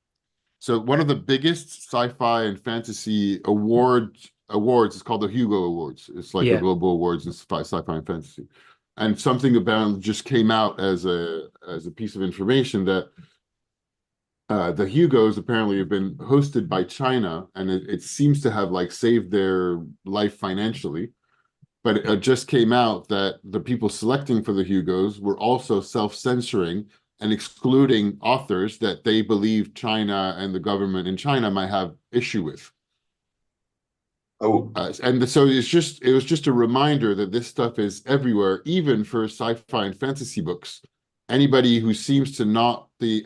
so one of the biggest sci-fi and fantasy awards is called the Hugo Awards. It's like the yeah, global awards in sci-fi and fantasy. And something about just came out as a piece of information that the Hugos apparently have been hosted by China, and it seems to have like saved their life financially. But it just came out that the people selecting for the Hugos were also self-censoring and excluding authors that they believe China and the government in China might have issue with. Oh, And so it was just a reminder that this stuff is everywhere, even for sci-fi and fantasy books. Anybody who seems to not the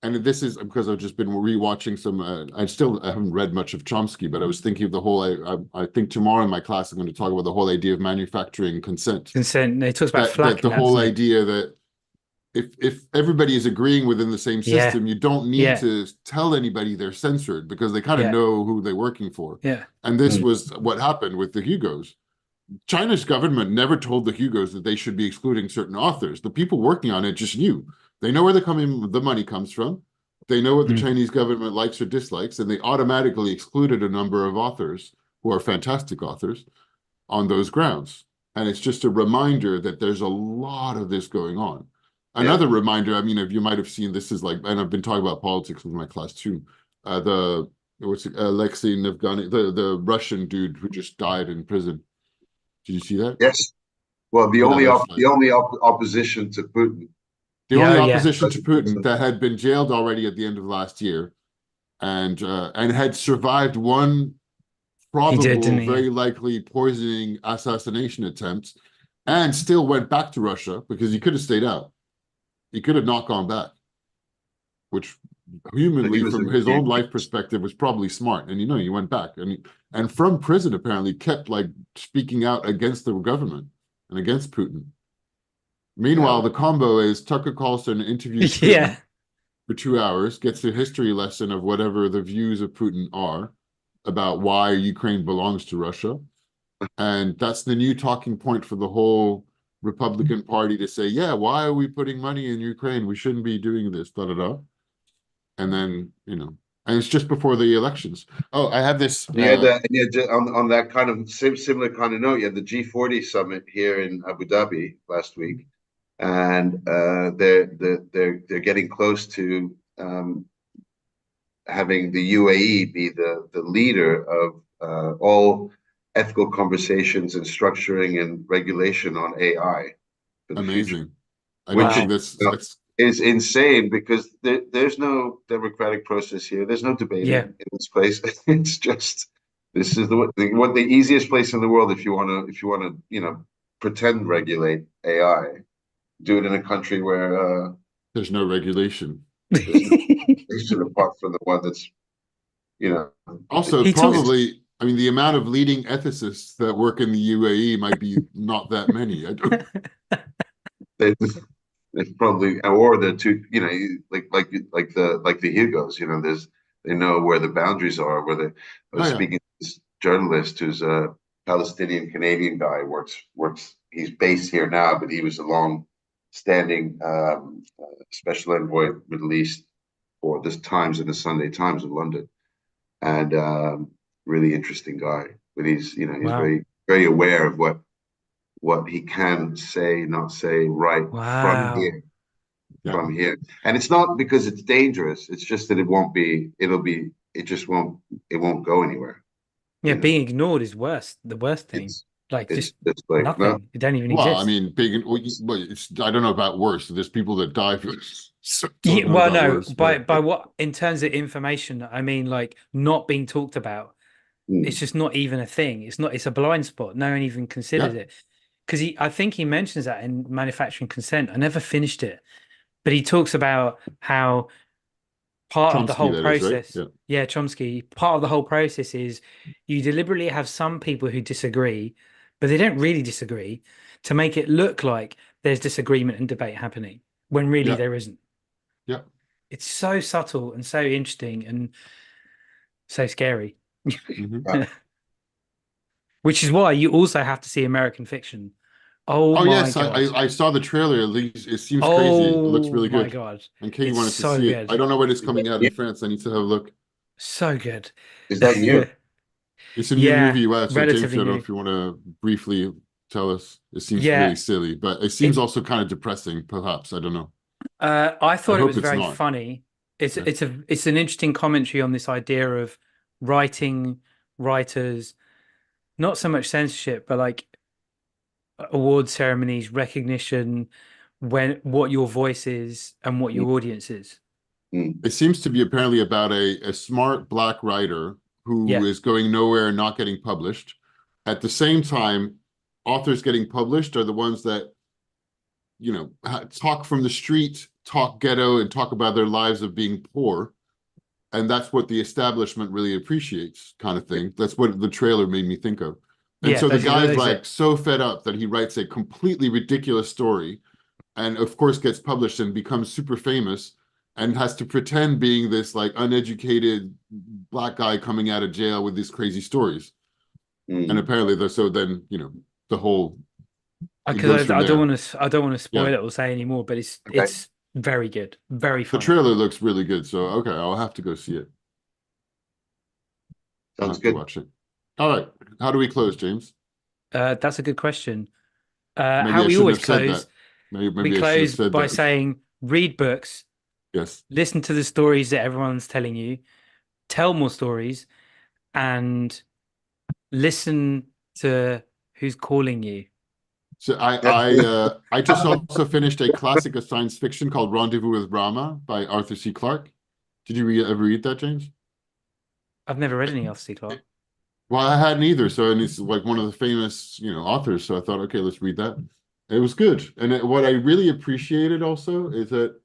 and this is because I've just been rewatching some. I haven't read much of Chomsky, but I was thinking of the whole. I think tomorrow in my class I'm going to talk about the whole idea of manufacturing consent. consent. It talks about That flack in the that, whole doesn't it? idea that if everybody is agreeing within the same Yeah, system, you don't need yeah, to tell anybody they're censored because they kind of yeah, know who they're working for. yeah. And this mm, was what happened with the Hugos. China's government never told the Hugos that they should be excluding certain authors. The people working on it just knew. They know where the money comes from. They know what the Mm. Chinese government likes or dislikes, and they automatically excluded a number of authors who are fantastic authors on those grounds. And it's just a reminder that there's a lot of this going on. yeah. Another reminder, I mean, if you might have seen this is like, and I've been talking about politics with my class too. The what's it, Alexei Navalny, the Russian dude who just died in prison. Did you see that? Yes. Well, the Yeah, only that's like opposition to Putin. the Yeah, only oh, yeah. opposition to Putin that had been jailed already at the end of last year, and had survived one He did, didn't probable, he? Yeah. very likely poisoning assassination attempt, and still went back to Russia because he could have stayed out. He could have not gone back, which humanly, from his own life perspective, was probably smart. And he went back, and from prison apparently kept like speaking out against the government and against Putin. Meanwhile, the combo is Tucker Carlson interviews Putin for 2 hours, gets a history lesson of whatever the views of Putin are about why Ukraine belongs to Russia. And that's the new talking point for the whole Republican Party to say, yeah, why are we putting money in Ukraine? We shouldn't be doing this, da da da. And then, and it's just before the elections. Oh, I have this. On that kind of similar kind of note, you had the G40 summit here in Abu Dhabi last week, and they're getting close to having the UAE be the leader of all ethical conversations and structuring and regulation on AI for the future. Which is insane because there's no democratic process here. There's no debate in this place. It's just this is the easiest place in the world if you want to pretend regulate AI. Do it in a country where there's no regulation. Apart from the one that's also probably. I mean, the amount of leading ethicists that work in the UAE might be not that many. They probably, or the two, like the Hugos. They know where the boundaries are. I was speaking to this journalist who's a Palestinian Canadian guy. Works. He's based here now, but he was a long-standing special envoy Middle East for the Times and the Sunday Times of London, and really interesting guy. But he's very, very aware of what he can say, not say, right from here. From here. And it's not because it's dangerous. It's just that it won't go anywhere. Yeah, being ignored is worse. The worst thing. It's like nothing. No. It don't even exist. Well, I mean, I don't know about worse. There's people that die for this. By what, in terms of information, I mean, like not being talked about. It's just not even a thing. It's a blind spot. No one even considers it. Because I think he mentions that in Manufacturing Consent. I never finished it. But he talks about how part of the whole process, right? Chomsky, part of the whole process is you deliberately have some people who disagree, but they don't really disagree, to make it look like there's disagreement and debate happening when really there isn't. Yeah. It's so subtle and so interesting and so scary. Which is why you also have to see American Fiction. Oh my yes, God. I saw the trailer. It seems crazy. It looks really good. Oh my God. And Katie wanted to see it. I don't know when it's coming out in France. I need to have a look. So good. Is that new? It's a new movie. So James, I don't know new. if you want to briefly tell us. It seems really silly, but it seems also kind of depressing, perhaps. I don't know. I thought it was very funny. It's an interesting commentary on this idea of writers, not so much censorship, but like award ceremonies, recognition, what your voice is and what your audience is. It seems to be apparently about a smart Black writer who is going nowhere and not getting published. At the same time, authors getting published are the ones that, talk from the street, talk ghetto, and talk about their lives of being poor. And that's what the establishment really appreciates, kind of thing. That's what the trailer made me think of. And so the guy's so fed up that he writes a completely ridiculous story and of course gets published and becomes super famous and has to pretend being this like uneducated Black guy coming out of jail with these crazy stories. And apparently the whole, because I don't want to spoil it or say anymore, but it's very good, very funny. The trailer looks really good, so I'll have to go see it. Sounds good. Watch it. All right, how do we close, James? That's a good question. How we always close. We close by saying, read books. Yes. Listen to the stories that everyone's telling you. Tell more stories, and listen to who's calling you. So I just also finished a classic of science fiction called Rendezvous with Rama by Arthur C. Clarke. Did you ever read that, James? I've never read any Arthur C. Clarke. Well, I hadn't either. So, and it's like one of the famous, authors. So I thought, okay, let's read that. It was good. And what I really appreciated also is that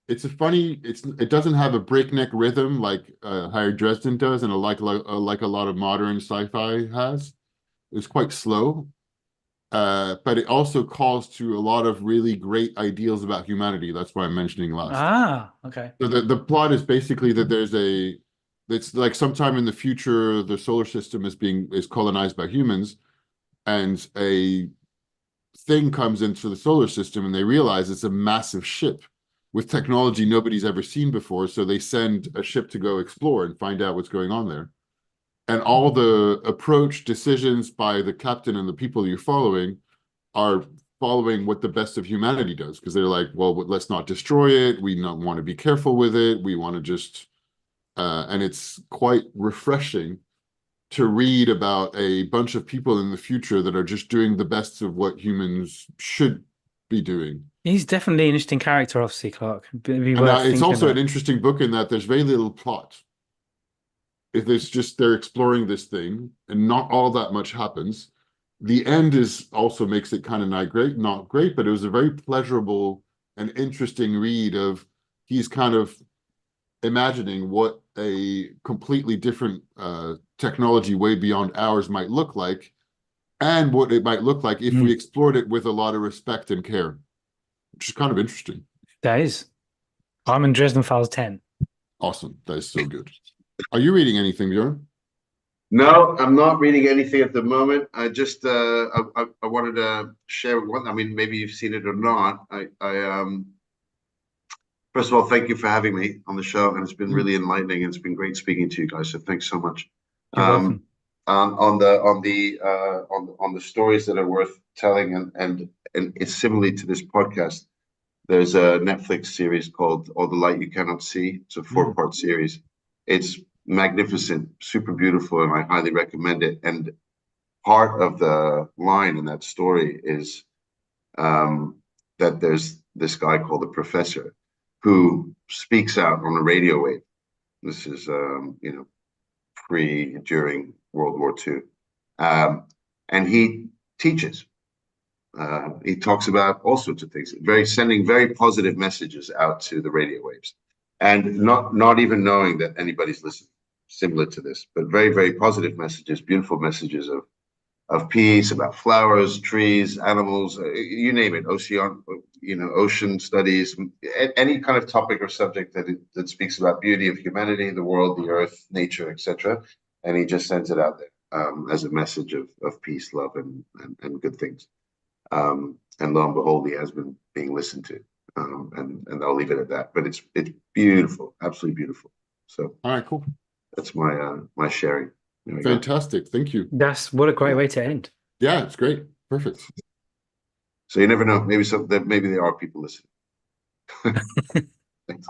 it doesn't have a breakneck rhythm like Higher Dresden does, and like a lot of modern sci-fi has. It's quite slow, but it also calls to a lot of really great ideals about humanity. That's why I'm mentioning last. Ah, okay. So the plot is basically that it's like sometime in the future the solar system is colonized by humans, and a thing comes into the solar system, and they realize it's a massive ship with technology nobody's ever seen before. So they send a ship to go explore and find out what's going on there. And all the approach decisions by the captain and the people you're following are following what the best of humanity does, because they're like, well, let's not destroy it. We not want to be careful with it. We want to just, and it's quite refreshing to read about a bunch of people in the future that are just doing the best of what humans should be doing. He's definitely an interesting character, obviously, Clark. It'd be And worth it's thinking also an about. interesting book in that there's very little plot. If there's just they're exploring this thing and not all that much happens. The end is also makes it kind of not great, but it was a very pleasurable and interesting read of he's kind of imagining what a completely different technology way beyond ours might look like, and what it might look like if we Mm, explored it with a lot of respect and care, which is kind of interesting. that is. I'm in Dresden Files 10. Awesome. That is so good. Are you reading anything, Björn? No, I'm not reading anything at the moment. I just I wanted to share one. I mean, maybe you've seen it or not. I first of all, thank you for having me on the show, and it's been Mm, really enlightening, and it's been great speaking to you guys. So thanks so much. You're Um, welcome. on the stories that are worth telling, and it's similarly to this podcast. There's a Netflix series called All the Light You Cannot See. It's a Mm, four-part series. It's magnificent, super beautiful, and I highly recommend it. And part of the line in that story is um, that there's this guy called the professor who speaks out on a radio wave. This is, pre during World War II. And he teaches. He talks about all sorts of things, sending very positive messages out to the radio waves, and not even knowing that anybody's listening. Similar to this, but very positive messages, beautiful messages of peace, about flowers, trees, animals, you name it, ocean studies, any kind of topic or subject that speaks about beauty of humanity, the world, the earth, nature, etc. And he just sends it out there as a message of peace, love, and good things. And lo and behold, he has been being listened to. And I'll leave it at that. But it's beautiful, absolutely beautiful. So all right, cool. that's my sharing. There we go. Fantastic. Thank you. That's what a great way to end. Yeah, it's great. Perfect. So you never know. Maybe there are people listening. Thanks.